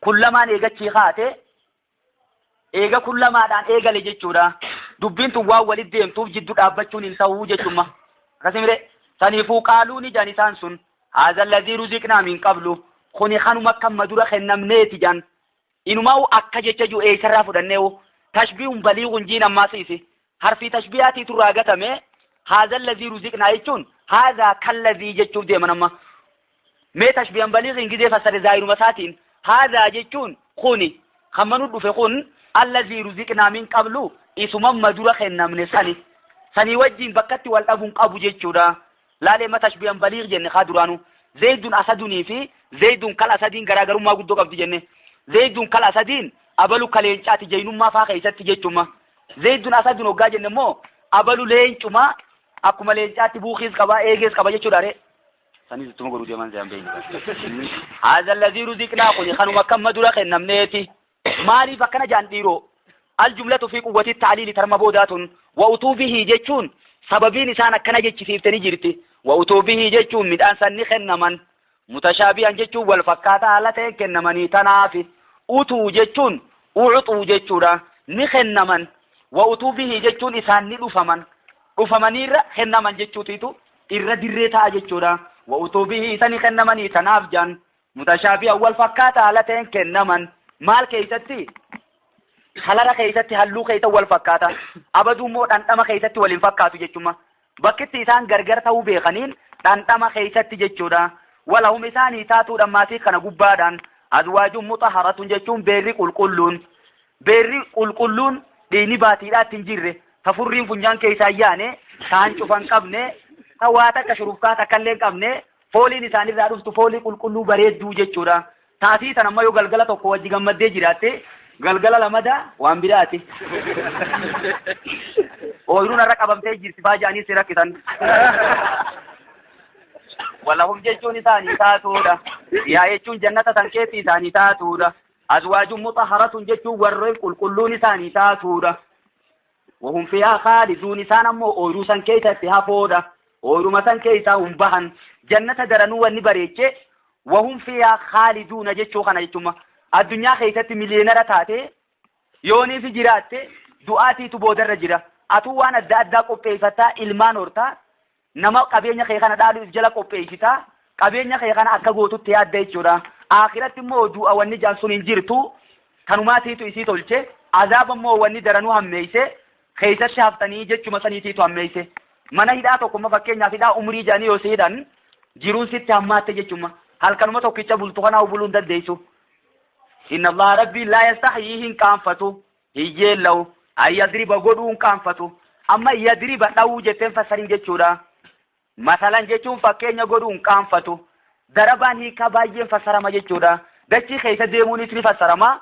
Kullamaan eegachii kaate eega kullamaadhaan eegale jechuudha. Dubbiin tun waan walitti deemtuuf jidduu dhaabbachuun hin ta'uu jechuma. Akkasumire saniifuu qaaluu ni jaan isaan sun haadha alladhii ruziqnaa min qablu kuni kanuma akka madura kennamneeti jaan. Inumaa akka jecha jiru eessarraa fudhanneewu tashbiihun baliighun jiin ammaasiisi harfi tashbiihaatii turraa gatame haadha alladhii ruziqnaa jechuun haadha kalladhii jechuuf deeman amma. Mee tashbiihan baliighin gidee fassare zaayiruma isaatiin haadha jechuun kuni kan manu dhufe kun alladhii ruziqnaa min qablu isuma madura kennamne sanii wajjin bakkatti wal dhabuun qabu jechuudha. Laalee ma tashbiihan baliigh jenne haa duraanu zaydun asadunii fi zaydun kal asadiin garaagarummaa guddoo qabdi jenne. Zaydun kal asadiin abalu kaleencaati jaynummaa faa keessatti jechuma. Zaydun asadun hoggaa jenne immoo abalu leencuma akkuma leencaatti buukiis qaba eegees qaba jechuudha re. Sanis ittuma godhuu deeman zayaan beeyni. Haadha alladhii ruziqnaa kuni kanuma akka madura kennamneeti. Maaliif akkana jaan dhiiroo? Aljumlatu fi quwwati ta'liili tarma boodaatun wa utuubihi jechuun sababiin isaan akkana jechisiiftanii jirti. Wa utuubihi jechuun midhaan sanni kennaman mutashaabihan jechuun wal fakkaataa haala ta'een kennamanii tanaafi. Utuu jechuun u'uxuu jechuudha ni kennaman. Wa utuubihi jechuun isaan ni dhufaman. Dhufamaniirra kennaman jechuutiitu irra dirree ta'a jechuudha. Wa utuubihi isa ni kennamanii tanaaf jaan mutashaabihan wal fakkaataa haala ta'een kennaman. Maal keessatti? Halara keessatti halluu keessa wal fakkaata. Abaduu immoo dhandhama keessatti waliin fakkaatu jechuudha. Bakkitti isaan gargar ta'uu beekaniin dhandhama keessatti jechuudha. Walahum isaanii taatuudha maatii kana gubbaadhaan azwaajun mutahharatun jechuun beerri qulqulluun dhiini baatiidhaatti hin jirre tafurriin funyaan keessaa yaane taan cufan qabne tawaata akka shurufkaa takkallee hin qabne fooliin isaanirraa dhuftu foolii qulqulluu bareedduu jechuudha. Taasii tan amma yoo galgala tokko wajji gammaddee jiraatte galgala lamada waan biraati. Ooyiruun irra qabamtee jirti baaja'anii si rakkisan. Walahum jechuun isaanii taatuudha. Yaa jechuun jannata san keessi isaanii taatuudha. Azwaajun mutahharatun jechuun warreen qulqulluun isaanii taatuudha. Wahum fiihaa khaaliduun isaan ammoo ooyiruu san keessatti hafoodha. Ooyiruma san keessaa hin bahan. Jannata daranuu wanni bareeche wahum fiihaa khaaliduuna jechuu kana jechuudha. Addunyaa keessatti miliyeenara taate yoonii fi jiraatte du'aatiitu boodarra jira. Atuu waan adda addaa qopheeffataa ilmaan hortaa nama qabeenya kee kana dhaaluuf jala qopheessitaa qabeenya kee kana akka gootutti yaadda jechuudha. Akhiratti immoo du'a wanni jaansun hin jirtu kanumaatiitu isii tolche azaaba immoo wanni daranuu hammeeyse keessatti haftanii jechuma saniitiitu hammeeyse. Mana hidhaa tokkummaa fakkeenyaaf hidhaa umrii jaanii yoo siidhan jiruun sitti hammaatte jechuma halkanuma tokkicha bultu kanaa buluun dandeessu. Inna Allah rabbii laa yastahyii hin qaanfatu hin yeellawu ayyadriba godhuu hin qaanfatu amma yadriba dhawuu jetteen fassarii jechuudha. Masalan jechuun fakkeenya godhuu hin qaanfatu. Darabaan hiika baay'een fassarama jechuudha. Dachii keessa deemuunis ni fassarama.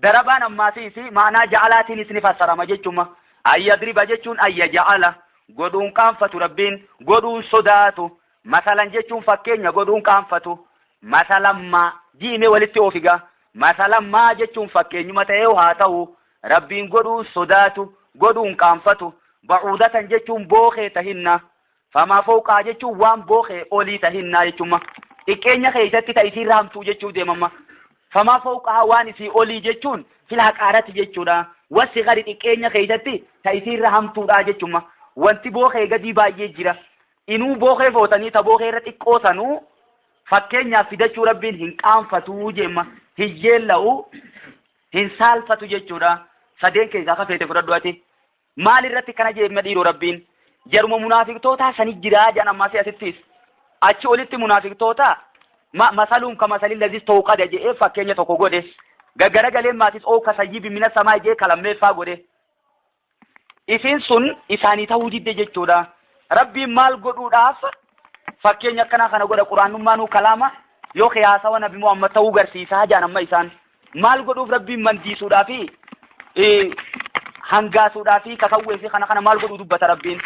Darabaan ammaasiis maanaa ja'alaatiinis ni fassarama jechuudha. Ayyadriba jechuun ayya ja'ala godhuu hin qaanfatu rabbiin godhuu sodaatu. Masalan jechuun fakkeenya godhuu hin qaanfatu. Masalammaa ji'ime walitti oofiga. Masalammaa jechuun fakkeenyuma ta'ee haa ta'u rabbiin godhuu sodaatu godhuu hin qaanfatu. Ba'uudatan jechuun bookee tahinna. Famaa fooqaa jechuun waan bookee olii tahinnaa jechuudha. Xiqqeenya keessatti ta'isii raamtuu jechuu deemama. Famaa fooqaa waan isii olii jechuun fil haqaaratti jechuudha. Wasi gadi xiqqeenya keessatti ta'isii raamtuudha jechuudha. Wanti bookee gadii baay'ee jira. Inuu bookee footanii ta bookee irra xiqqoo sanuu fakkeenyaaf fidachuu rabbiin hin qaanfatu jeemma. Hin yeella'u hin saalfatu jechuudha. Sadeen keessaa kafeete fudhadhu ati. Maal irratti kana jeemma dhiiroo rabbiin? Jaruma munaafiqtoota sani jiraa jedhan ammaasii asittis. Achi olitti munaafiqtoota masaluun ka masalin lazis ta'uu qada jedhee fakkeenya tokko godhe. Gaggara galeen maatis oo kasayyibi mina samaa jee kalammeeffaa godhe. Isiin sun isaanii ta'uu didde jechuudha. Rabbiin maal godhuudhaaf fakkeenya akkanaa kana godha quraanummaanuu kalaama yoo qiyaasawa nabi Muhammad ta'uu garsiisaa jedhan amma isaan. Maal godhuuf rabbiin mandiisuudhaafi hangaasuudhaafi kakawweefi kana maal godhuu dubbata rabbiin.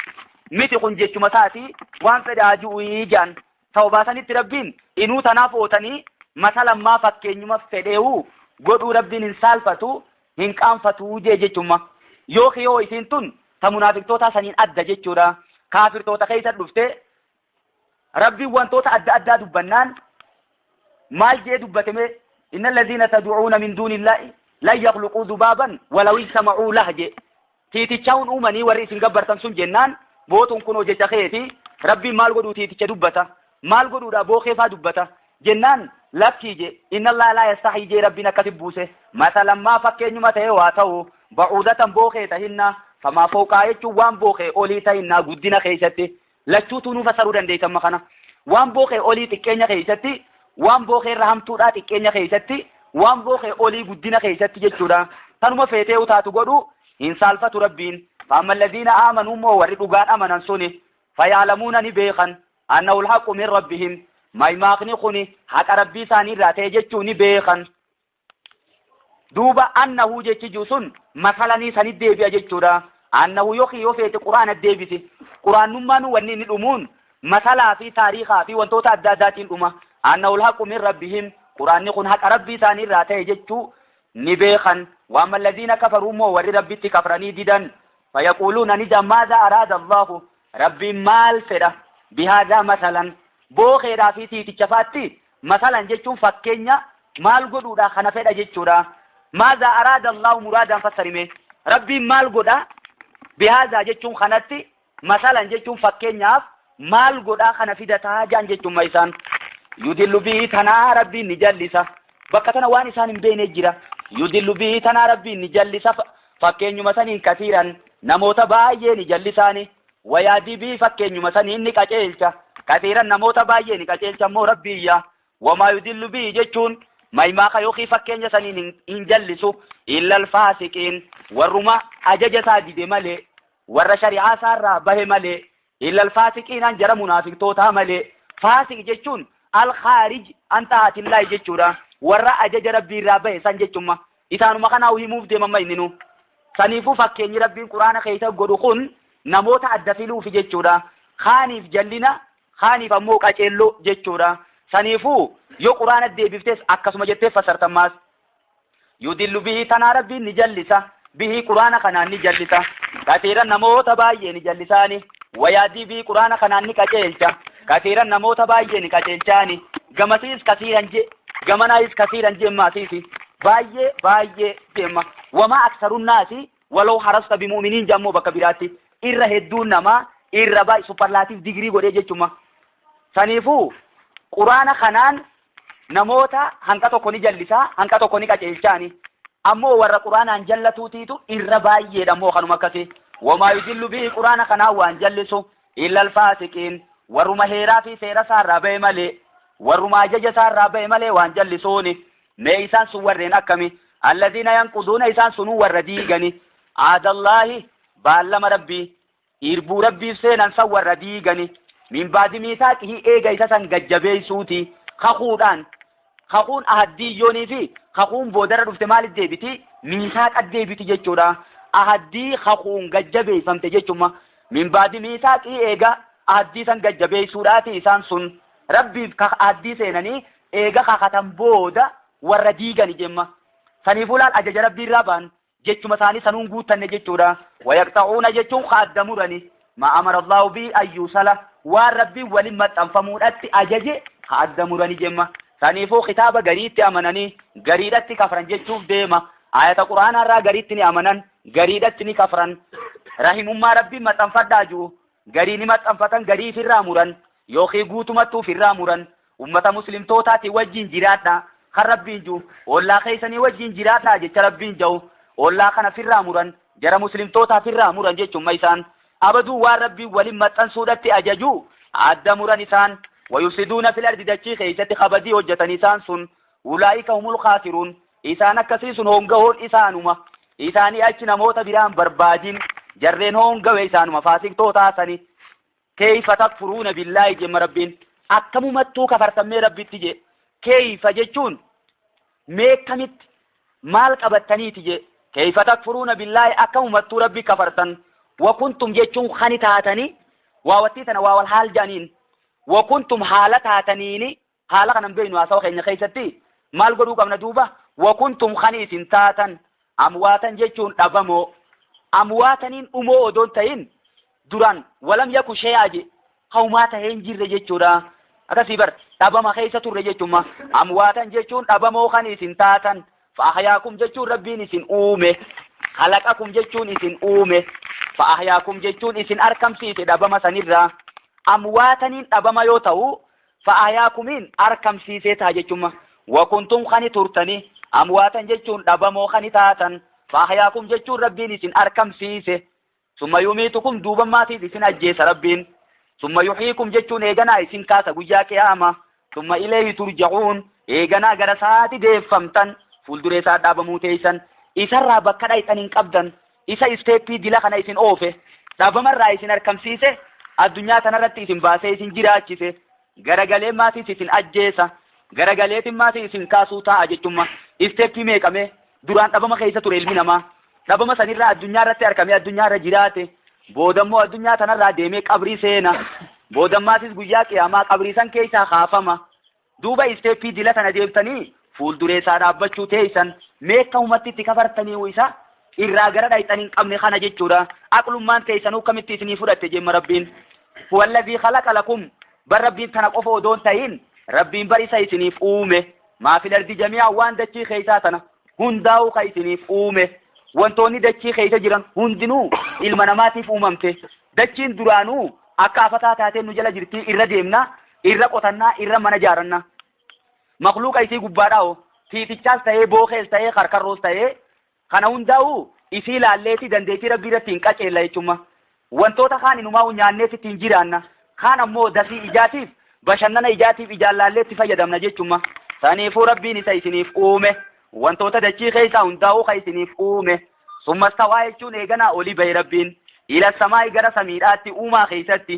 Miti kun jechuma taati waan fedhaa ji'uii jedhan ta'u baasanitti rabbiin inuu tanaaf ootanii masalammaa fakkeenyuma fedheewu godhuu rabbiin hin saalfatu hin qaanfatu jechuma. Yoo isiin tun ta munaafiqtoota saniin adda jechuudha. Kaafirtoota keessa dhufte rabbiin wantoota adda addaa dubbannaan maal jee dubbatame inna alladhiina tad'uuna min duunillaahi lan yakhluquu dhubaaban walaw istama'uu lahu je tiitichaa'uun uumanii warri isin gabbartan sun jennaan bootun kun hojjecha keeti rabbiin maal godhuu tiiticha dubbata maal godhuudha bookeefaa dubbata jennaan lakkii je inna allaha laa yastahyii je rabbiin akkasi buuse masalammaa fakkeenyuma ta'e waa ta'u ba'uudatan bookee tahinna famaa fooqaa jechuun waan bookee olii tahinna guddina keessatti lachuutu nu fassaruu dandeessamma kana waan bookee olii xiqqeenya keessatti waan bookee irra hamtuudhaa xiqqeenya keessatti waan bookee olii guddina keessatti jechuudha. Tanuma feetee utaatu godhu hin saalfatu rabbiin. فأما الذين آمنوا ووردوا قال أمنا سني فيعلمون نبيخا أنه الحق من ربهم ما يماغنقني حق ربي ثاني راتي جتو نبيخا دوبا أنه جتجو سن مثلا سن الديبي جتورا أنه يخي يفيت قرآن الديبي قرآن نمان ونين الأمون مثلا في تاريخا في وانتوتا الدادات الأمة أنه الحق من ربهم قرآن نقن حق ربي ثاني راتي جتو نبيخا وأما الذين كفروا وورد ربي تكفرني ديدا فيقولون نجا ماذا أراد الله ربي مال فدا بهذا مثلا بوخيرا في تيتشفاتي مثلا جيتشون فكينيا مال قدودا خنفدا جيتشورا ماذا أراد الله مرادا فسرمي ربي مال قدا بهذا جيتشون خنتي مثلا جيتشون فكينيا مال قدا خنفدا تاجان جيتشون ميسان يدل به تنا ربي نجلسا بكتنا وانسان بين جرا يدل به تنا ربي نجلسا فكينيا مثلا كثيرا namoota baay'ee ni jallisaani wayaadii bii fakkeenyuma sanii inni qaceelcha كثيرا نموت بايين كتيل تمو ربي وما يدل به جتون ما يخي فكين سنين إن جلسوا إلا الفاسقين والرما أجج ساجد ملي ور شريعة سارة به ملي إلا الفاسقين أن جرى منافق توتا ملي فاسق جتون الخارج أنت هات الله جتورا ور أجج ربي رابه سنجتما إسانو مخنا وهموف دي مما إننو سنيفو فكين ربي القرآن خيسا قدخون نموت أدفلو في جتورا خانيف جلنا خانيف أموك أجلو جتورا سنيفو يو قرآن الديبفتس أكسما جتة فسرتماس يدل به تنا ربي نجلسا به قرآن خنان نجلسا كثيرا نموت باية نجلساني ويادي به قرآن خنان نكجلسا كثيرا نموت باية نكجلساني غمسيس كثيرا جي غمنايس كثيرا جي ماسيسي باية جيما وما أكثر الناس ولو حرصت بمؤمنين جمو بكبيراتي إرى هدون نما إرى باي سوبرلاتيف ديجري وريجي جمع سنيفو قرآن خنان نموتا هنكا توكوني جلسا هنكا توكوني كجلساني أمو ورى قرآن أنجلتو تيتو إرى باية دمو خنو مكتي وما يدل به قرآن خنا وأنجلسو إلا الفاسقين ورما هيرا في سيرا سارا بيمالي ورما جج سارا بيمالي وأنجلسوني ميسان سورين أكمي الذين ينقضون إيسان سنو ورديغني عاد الله بالما ربي إربو ربي سينا سور رديغني من بعد ميثاقه إيغا إيسان قجبي سوتي خخون أهدي يوني في خخون بودر رفتمال الديبتي ميثاق الديبتي جيشورا أهدي خخون قجبي فمت جيشوما من بعد ميثاقه إيغا أهدي سن قجبي سوراتي إيسان سن ربي أهدي سيناني إيغا خختم بودا ورديغني جمّا سنيفولان أجج ربي رابان جتشما ثاني سنون قوتن جتشورا ويقطعون جتشون خادمورني ما أمر الله بي أن يوصل وربي ولما تنفمون أتي أجج خادمورني جمّا سنيفو خطابة غريت أمنني غريدت كفرن جتشوف ديما آية القرآن را غريتني أمنن غريدتني كفرن رحم ما ربي ما تنفداجو غريني ما تنفتن غري في الرامورن يوخي قوتمتو في الرامورن أمة مسلم توتاتي وجين جيراتنا خربين جو والله خيسني وجين جيراتنا جت ربين جو والله خنا في الرامورن جرى مسلم توتا في الرامورن جت ميسان أبدو وربي ولما تنسودت أججو عد مرنسان ويفسدون في الأرض دجي خيسة خبدي وجت نسان سن أولئك هم الخاسرون إسانا كسيس هم جهول إسانوما إساني أجنا موت برام بربادين جرين هم جو إسانوما فاسق توتا سني كيف تكفرون بالله جم ربين أكمل متو كفرتم ربي تجي كيف جتون ميكمت مالك أبتني تجي كيف تكفرون بالله أكمل متو ربي كفرتن وكنتم جتون خانتاتني ووتيتنا والحال جانين وكنتم حالتاتنيني حالقنا بين واسوخ إن خيستي مال قدوك من دوبة وكنتم خنيس تاتا أمواتا جتون أبمو أمواتنين أمو دونتين دران ولم يكن شيء قومات هنجر جتورا أكسي بر أبما خيسة رجتما أمواتا جتون أبمو خنيس تاتا فأحياكم جتون ربين سن أومه خلقكم جتون سن أومه فأحياكم جتون سن أركم سيت أبما سنرا أمواتنين أبما يوتو فأحياكمين أركم سيت هجتما وكنتم خني ترتني أمواتا جتون أبمو خني تاتا فأحياكم جتون ربين سن أركم سيت ثم يميتكم دوبا ماتي سن أجيس ربين ثم يحييكم جتون إيغانا إسن كاسا قجا كياما ثم إليه ترجعون إيغانا غرساتي ديفمتن فولدري سادا بموتيسن إسان رابكا إسان انقبدن إسا استيبي دلخنا إسن أوفه دابمر إسن أركمسيسه الدنيا تنرت إسن باسي إسن جراجسه غرغالي ماتي إسن أجيسا غرغالي ماتي إسن كاسو تا أجتما استيبي ميكامي duraan dhabama keessa ture ilmi namaa dhabama sanirraa addunyaa irratti argamee addunyaa irra jiraate boodammoo addunyaa tanarraa deemee qabrii seena boodammaatis guyyaa qiyaamaa qabrii san keessaa kaafama duuba isteeppii dila tana deebtanii fuulduree isaa dhaabbachuu teessan meekka ummatti itti kafartanii isa irraa gara dhayxan hin qabne kana jechuudha aqlummaan teessanuu kamitti isinii fudhatte jemma rabbiin huwalladhii khalaqa lakum bar rabbiin tana qofa odoon tahin rabbiin bar isa isiniif uume maafil ardi jamii'an waan dachii keessaa tana hundaa'u ka isiniif uume wantoonni dachii keessa jiran hundinuu ilma namaatiif uumamte dachiin duraanuu akka afataa taatee nu jala jirtii irra deemna irra qotannaa irra mana jaaranna makhluuqa isii gubbaadhaa'o fiitichaas ta'ee bookees ta'ee karkarroos ta'ee kana hundaa'u isii laalleeti dandeettii rabbii irratti hin qaceella jechuudha wantoota kaan inumaa nyaannees ittiin jiraanna kaan ammoo dafii ijaatiif bashannana ijaatiif ijaallaalleetti fayyadamna jechuma. Saniifuu rabbiin isa isiniif uume wantoota dachii keessaa hundaa'uu ka isiniif uume. Summas tawaa jechuun eeganaa olii bahe rabbiin ila samaa gara samiidhaatti uumaa keessatti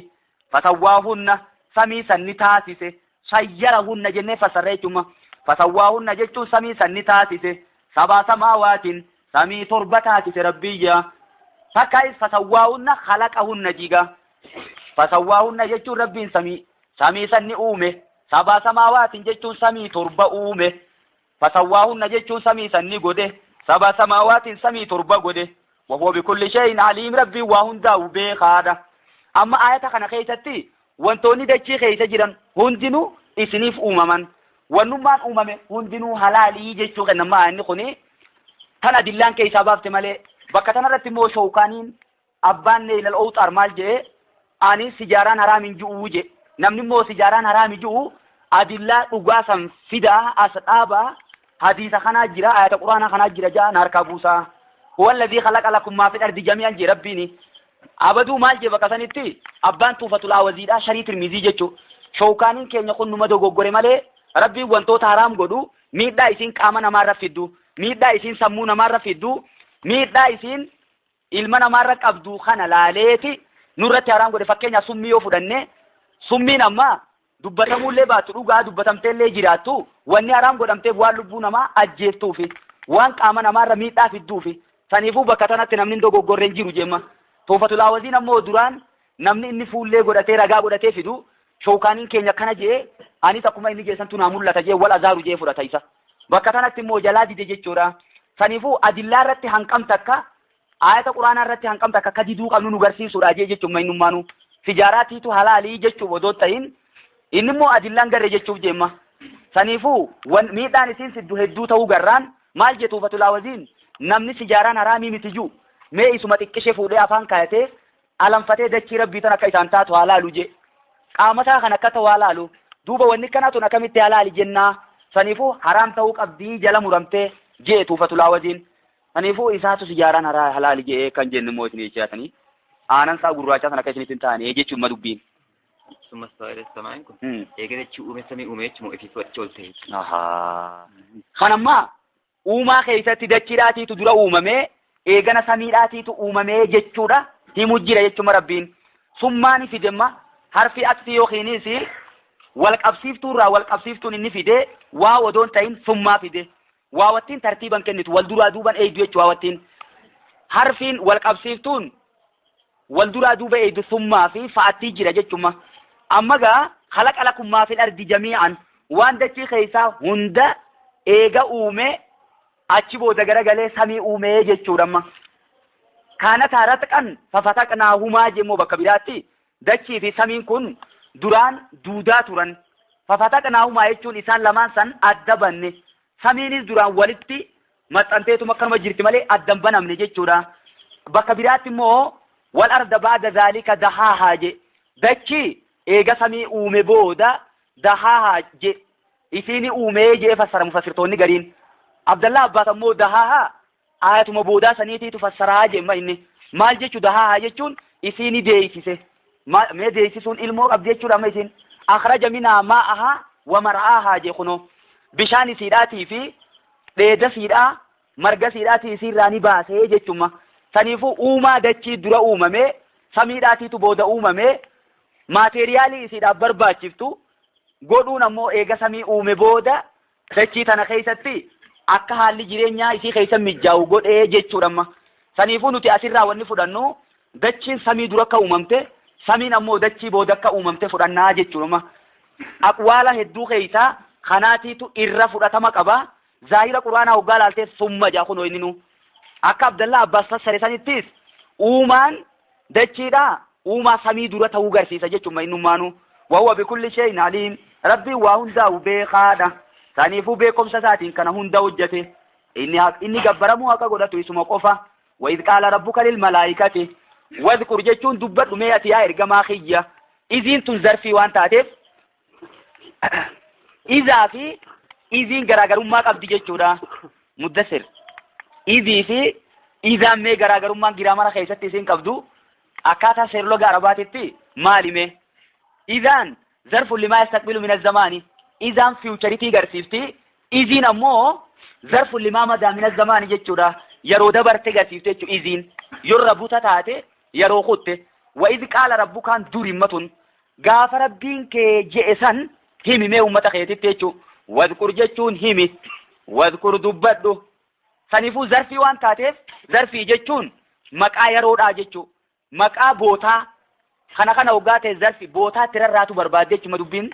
fasawwaahunna samii sanni taasise sayyarahunna jennee fasarree jechuma. Fasawwaahunna jechuun samii sanni taasise sabaa samaawaatiin samii torba taasise rabbiyya. Fakkaayis fasawwaahunna khalaqahunna jiga. Fasawwaahunna jechuun rabbiin samii sanni uume sabaa samaawaatiin jechuun samii torba uume. Fasawwaahunna jechuun samii sanni godhe sabaa samaawaatiin samii torba godhe. Wahuwa bikulli shay'in aliim rabbiin waa hundaa'u beekaadha. Amma ayata kana keessatti wantoonni dachii keessa jiran hundinuu isiniif uumaman. Wannummaan uumame hundinuu halaalii jechuu kennammaa inni kuni tan adillaan keessaa baafte malee bakka tanarratti immoo shawkaaniin abbaan neelal ooxaar maal jedhee ani sijaaraan haraamin ji'uu jedhe. Namni immoo sijaaraan haraami ji'u adillaa dhugaa san fidaa as dhaabaa hadiisa kanaa jira ayata quraanaa kanaa jira jaan harkaa buusaa. هو الذي خلق لكم ما في الأرض جميعا جي ربيني أبدو مال جي بكسانيتي أبان توفة الأوزيدة شريط الميزي جيشو شوكانين كين يقول نمدو غوغوري مالي ربي وانتو تحرام قدو ميدا إسين كامنا مارا فيدو ميدا إسين سمونا مارا فيدو ميدا إسين إلمنا مارا كبدو خانا لاليتي نورة تحرام قدو فكين سميو فدنة سمين أما دبتمو اللي باترو غا دبتمتي اللي جراتو واني حرام قدمتي بوال لبونا ما أجيفتو في وان كامنا مارا ميدا فيدو في saniifuu bakka tanatti namni dogoggorreen jiru jemma. Tuufatul Awaziin ammoo duraan namni inni fuullee godhatee ragaa godhatee fidu shawkaaniin keenya kana jee anis akkuma inni jeessantu naa mul'ata jee wal azaaru jee fudhata isa. Bakka tanatti immoo jalaa dide jechuudha. Saniifuu adillaa irratti hanqamta akka ayata quraanaa irratti hanqamta akka diduu qabnu nu garsiisuudha jee jechuun mainummaanu. Fijaaraatiitu halaalii jechuuf odoo ta'in inni immoo adillaan garre jechuuf jemma. Saniifuu miidhaan isiin siddu hedduu ta'uu garraan maal jee Tuufatul Awaziin namni sijaaraan haraamii mitijuu mee isuma xiqqishee fuudhee afaan kaayatee alanfatee dachii rabbii tan akka isaan taatu halaalu je qaamataa kan akka ta'u halaalu duuba wanni kanaatu akkamitti halaali jennaa. Saniifuu haraam ta'uu qabdii jala muramtee jee Tuufatul Awaziin. Saniifuu isaatu sijaaraan halaali jee kan jennu immoo isin jechaatanii aanan isaa gurraachaa san akka isinitti hin taane jechuun ma dubbiin. Summa sawaalee samaan kun eega dachii uume samii uume jechuun ifiif walitti ol ta'e. Kanammaa uumaa keessatti dachiidhaatiitu dura uumamee eegana samiidhaatiitu uumamee jechuudha himu jira jechuudha rabbiin. Summaani fidemma harfi atti yookiinis wal qabsiiftuurraa wal qabsiiftuun inni fide waa odoon ta'in summaa fide waa wattiin tartiiban kennitu wal duraa duuban eeydu jechuudha waa wattiin harfiin wal qabsiiftuun wal duraa duuba eeydu summaa fi fa'attii jira jechuudha. Amma gaa khalaqa lakum maa fil ardi jamii'an waan dachii keessaa hunda eega uume achi booda garagalee samii uumee jechuudha. Amma kaana taaratan fafataqnaahumaa jemmoo bakka biraatti dachii fi samiin kun duraan duudaa turan. Fafataqnaahumaa jechuun isaan lamaan san adda banne. Samiinis duraan walitti maxxanteetuma akkanuma jirti malee addan banamne jechuudha. Bakka biraatti immoo wal arda baada zaalika dahaahaa je dachii eega samii uume booda dahaahaa je isiini uumee jee fassara mufassirtoonni gariin. Abdallah Abbas ammoo dahaahaa ayatuma boodaa saniitiitu fassaraa jemma inni. Maal jechuu dahaahaa jechuun isiini deeysise. Mee deeysisuun ilmoo qabdi jechuudha amma isin. Akhraja minaa maa'ahaa wa mar'aahaa jee kunoo. Bishaan isiidhaatii fi dheeda siidhaa marga siidhaatii isiirraa ni baasee jechuma. Saniifuu uumaa dachii dura uumamee samiidhaatiitu booda uumamee maateeriyaalii isiidhaaf barbaachiftu godhuun ammoo eega samii uume booda dachii tana keessatti akka haalli jireenyaa isii keessa mijaa'u godhee jechuudha. Amma saniifuu nuti asirraa wanni fudhannu dachiin samii dura akka uumamte samiin ammoo dachii booda akka uumamte fudhannaa jechuudha. Aqwaala hedduu keessaa kanaatiitu irra fudhatama qaba. Zaahira quraanaa hoggaa laaltee summa jaa kunoo inni nu akka Abdallah Abbas fassare sanittis uumaan dachiidha uumaa samii dura ta'uu garsiisa jechuudha innummaanu. Wahuwa bikulli shay'in aliim rabbiin waa hundaa'u beekaadha. Saniifuu beekumsa isaatiin kana hunda hojjete inni gabbaramuu akka godhatu isuma qofa. Wa idh qaala rabbuka lil malaa'ikati wadhkur jechuun dubbadhu mee ati yaa ergamaa kiyya iziin tun zarfii waan taateef izaa fi iziin garaagarummaa qabdi jechuudha. Muddasir izii fi izaan mee garaagarummaan giraamara keessatti isin qabdu akkaataa seerloga arabaatitti maalime إذن ظرف لما يستقبل من الزمان إذن فيوتشريتي غرسيفتي إذن أمو ظرف لما مدى من الزمان جتشورا يرو دبرتي غرسيفتي إذن يربو تتاتي يرو خطي وإذ قال ربك أن درمة غاف ربين كي جئسان همي مي أمتا خيتي واذكر جتشون همي واذكر دبادو سنفو ظرفي وان تاتيف ظرفي جتشون مقا يرو دا جتشو مقا بوتا خنا وغاتي ظرفي بوتا ترراتو برباد جتشو مدوبين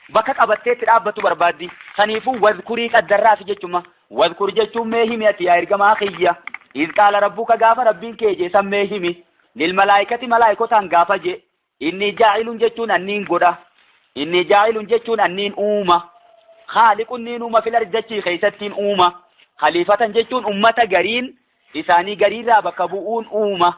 بكا قبتي ترابتو بربادي سنفو واذكري قدرات جتشو واذكر جتشون ميهمي أتي أرقما خيّة إذ قال ربك غاف ربين كي جيسان ميهمي للملائكة ملائكة غافة جي إني جاعل جتشون أنين قدا إني جاعل جتشون أنين أوما خالق أنين أوما في الأرض جتشي خيستين أوما خليفة جتشون أمة غرين إساني غريرا بكبؤون أوما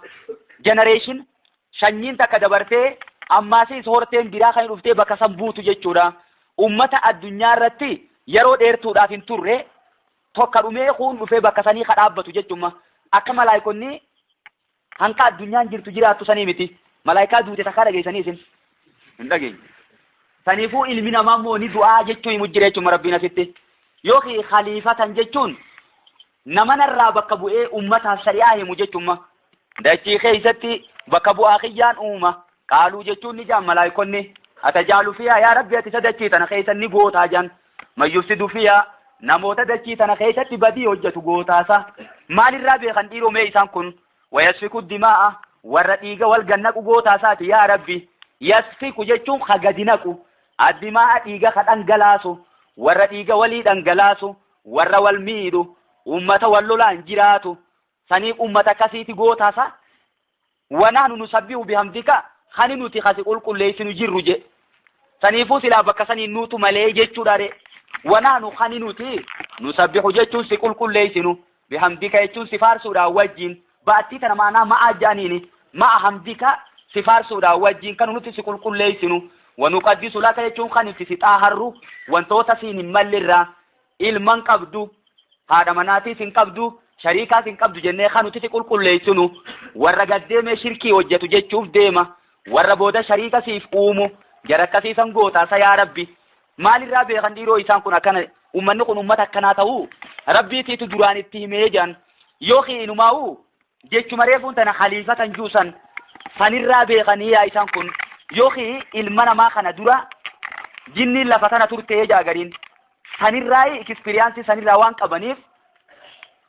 جنريشن شنين تكدبرتي أما سي سورتين براخين رفتي بكسنبوت جتشورا أمة الدنيا رتي يرو ديرتو دافين توري tokkadhumee kun dhufee bakka sanii kadhaabbatu jechuudha akka malaayikonni hanqa addunyaan jirtu jiraattu sanii miti malaayikaa duute takka dhageessanii isin hin dhageenye saniifuu ilmi namaa immoo ni du'aa jechuu himu jira jechuudha rabbiin asitti yookiin khaliifatan jechuun nama narraa bakka bu'ee ummataaf shari'aa himu jechuudha dachii keessatti bakka bu'aa kiyyaan uuma qaaluu jechuun ni jaan malaayikonni atajaalu fiyaa yaa rabbi ati sadachii tana keessa ni gootaa jaan mayyufsidu fiyaa namoota dachii tana keessatti badii hojjetu gootaasa maalirraa beekan dhiiromee isaan kun wayasfiku dimaa'a warra dhiiga wal gannaqu gootaasaati yaa rabbi yasfiku jechuun hagadi naqu addimaa'a dhiiga ka dhangalaasu warra dhiiga walii dhangalaasu warra wal miidhu ummata wal lolaan jiraatu saniif ummata akkasiiti gootaasa wanaanu nusabbihu bihamdika hani nuti kasi qulqulleessinu jirru je saniifuu silaa bakka sanii nuutu malee jechuudhaare ونحن خنينوتي نسبح جتون سيقول كل ليسنو بحمدك جتون سفار سورة وجين بأتيتنا معنا مع جانيني مع حمدك سفار سورة وجين كانوا نتي سيقول كل ليسنو ونقدس لك جتون خنينتي ستاهرو وانتوتا سين ملرا إلمان قبدو هذا مناتي سين قبدو شريكا سين قبدو جنة خانو تسيقول كل ليسنو ورقد ديما شركي وجتو جتشوف ديما وربودا شريكا سيف أومو جركا سيسان قوتا سيا ربي maalirraa beekan dhiiroo isaan kun akkana ummanni kun ummata akkanaa ta'uu rabbiitiitu duraan itti himee jedhan yookiin inumaa'uu jechuma reefuun tana khaliifatan juusan sanirraa beekanii yaa isaan kun yookiin ilma namaa kana dura jinniin lafa tana turtee jaagariin sanirraa ekspiriyaansii sanirraa waan qabaniif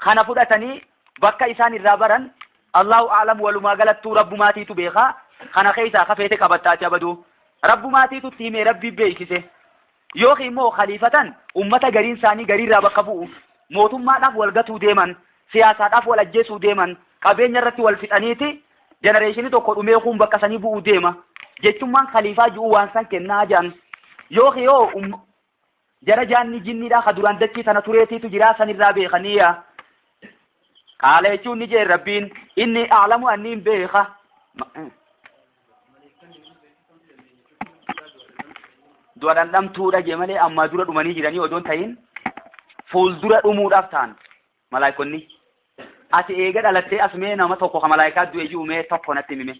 kana fudhatanii bakka isaan irraa baran Allahu a'lam walumaa galattuu rabbumaatiitu beekaa kana keessaa kafeete qabattaati abaduu rabbumaatiitu himee rabbii beeksise yookiin immoo khaliifatan ummata gariin isaanii gariirraa bakka bu'u mootummaadhaaf wal gatuu deeman siyaasaadhaaf wal ajjeesuu deeman qabeenya irratti wal fixaniiti jenereeshinii tokko dhumee kun bakka sanii bu'uu deema jechummaan khaliifaa ji'uu waan san kennaa jaan yookiin yoo jara jaanni jinniidhaa ka duraan dachii tana tureetiitu jiraa sanirraa beekaniiya qaala jechuun ni jee rabbiin inni a'lamu anniin beeka du'adhaan dhamtuudha jee malee amma dura dhumanii jiranii odoon ta'in fuuldura dhumuudhaaf ta'an malaayikonni ati eega dhalattee asmee nama tokko ka malaayikaa du'e ji'umee tokko natti mime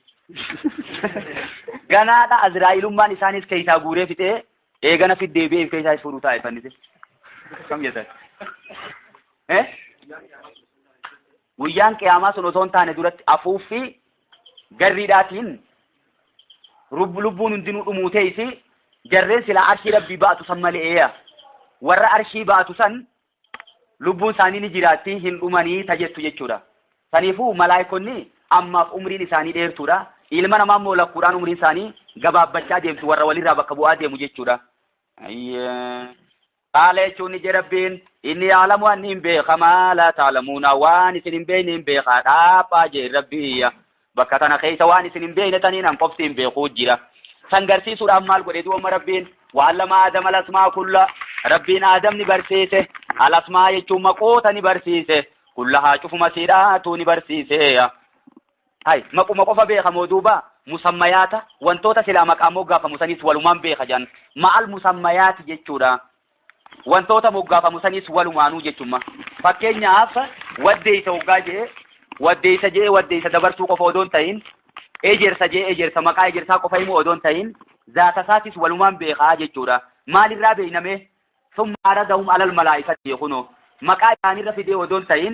ganaadha azraa'ilummaan isaanis keessaa guuree fixee eegana fiddee beef keessaa fudhu taa'e fannise kam jettan guyyaan qiyaamaa sun otoon taane duratti afuuffi garriidhaatiin lubbuun hundinuu dhumuutee isi jarreen sila arshii rabbii baatu san maleeya warra arshii baatu san lubbuun isaanii ni jiraatti hin dhumanii tajettu jechuudha saniifuu malaayikonni ammaaf umriin isaanii dheertuudha ilma namaa immoo lakkuudhaan umriin isaanii gabaabbachaa deemtu warra walirraa bakka bu'aa deemu jechuudha qaala jechuun ni rabbiin inni yaalamu anni hin beeka maa laa taalamuuna waan isin hin beekne hin beekaa dhaaphaa jee rabbiyya bakka tana keessa waan isin hin beekne taniin an qofti hin beekuu jira sangarsiisuudhaaf maal godhe du'uma rabbiin wa'allama aadama alasmaa kulla rabbiin aadam ni barsiise alasmaa jechuun maqoota ni barsiise kullahaa cufuma siidhaatu ni barsiise hay maquma qofa beekamoo duuba musammayaata wantoota silaa maqaa moggaafamu sanis walumaan beeka jan ma'al musammayaati jechuudha wantoota moggaafamu sanis walumaanuu jechuudha fakkeenyaaf waddeeysa hoggaa jee waddeeysa dabarsuu qofa odoon ta'in ejersa jee ejersa maqaa ejersaa qofa himu odoon ta'in zaata isaatis walumaan beekaa jechuudha. Maalirraa beeyname summa aradahum alal malaa'ikati kuno maqaa isaanirra fidee odoon ta'in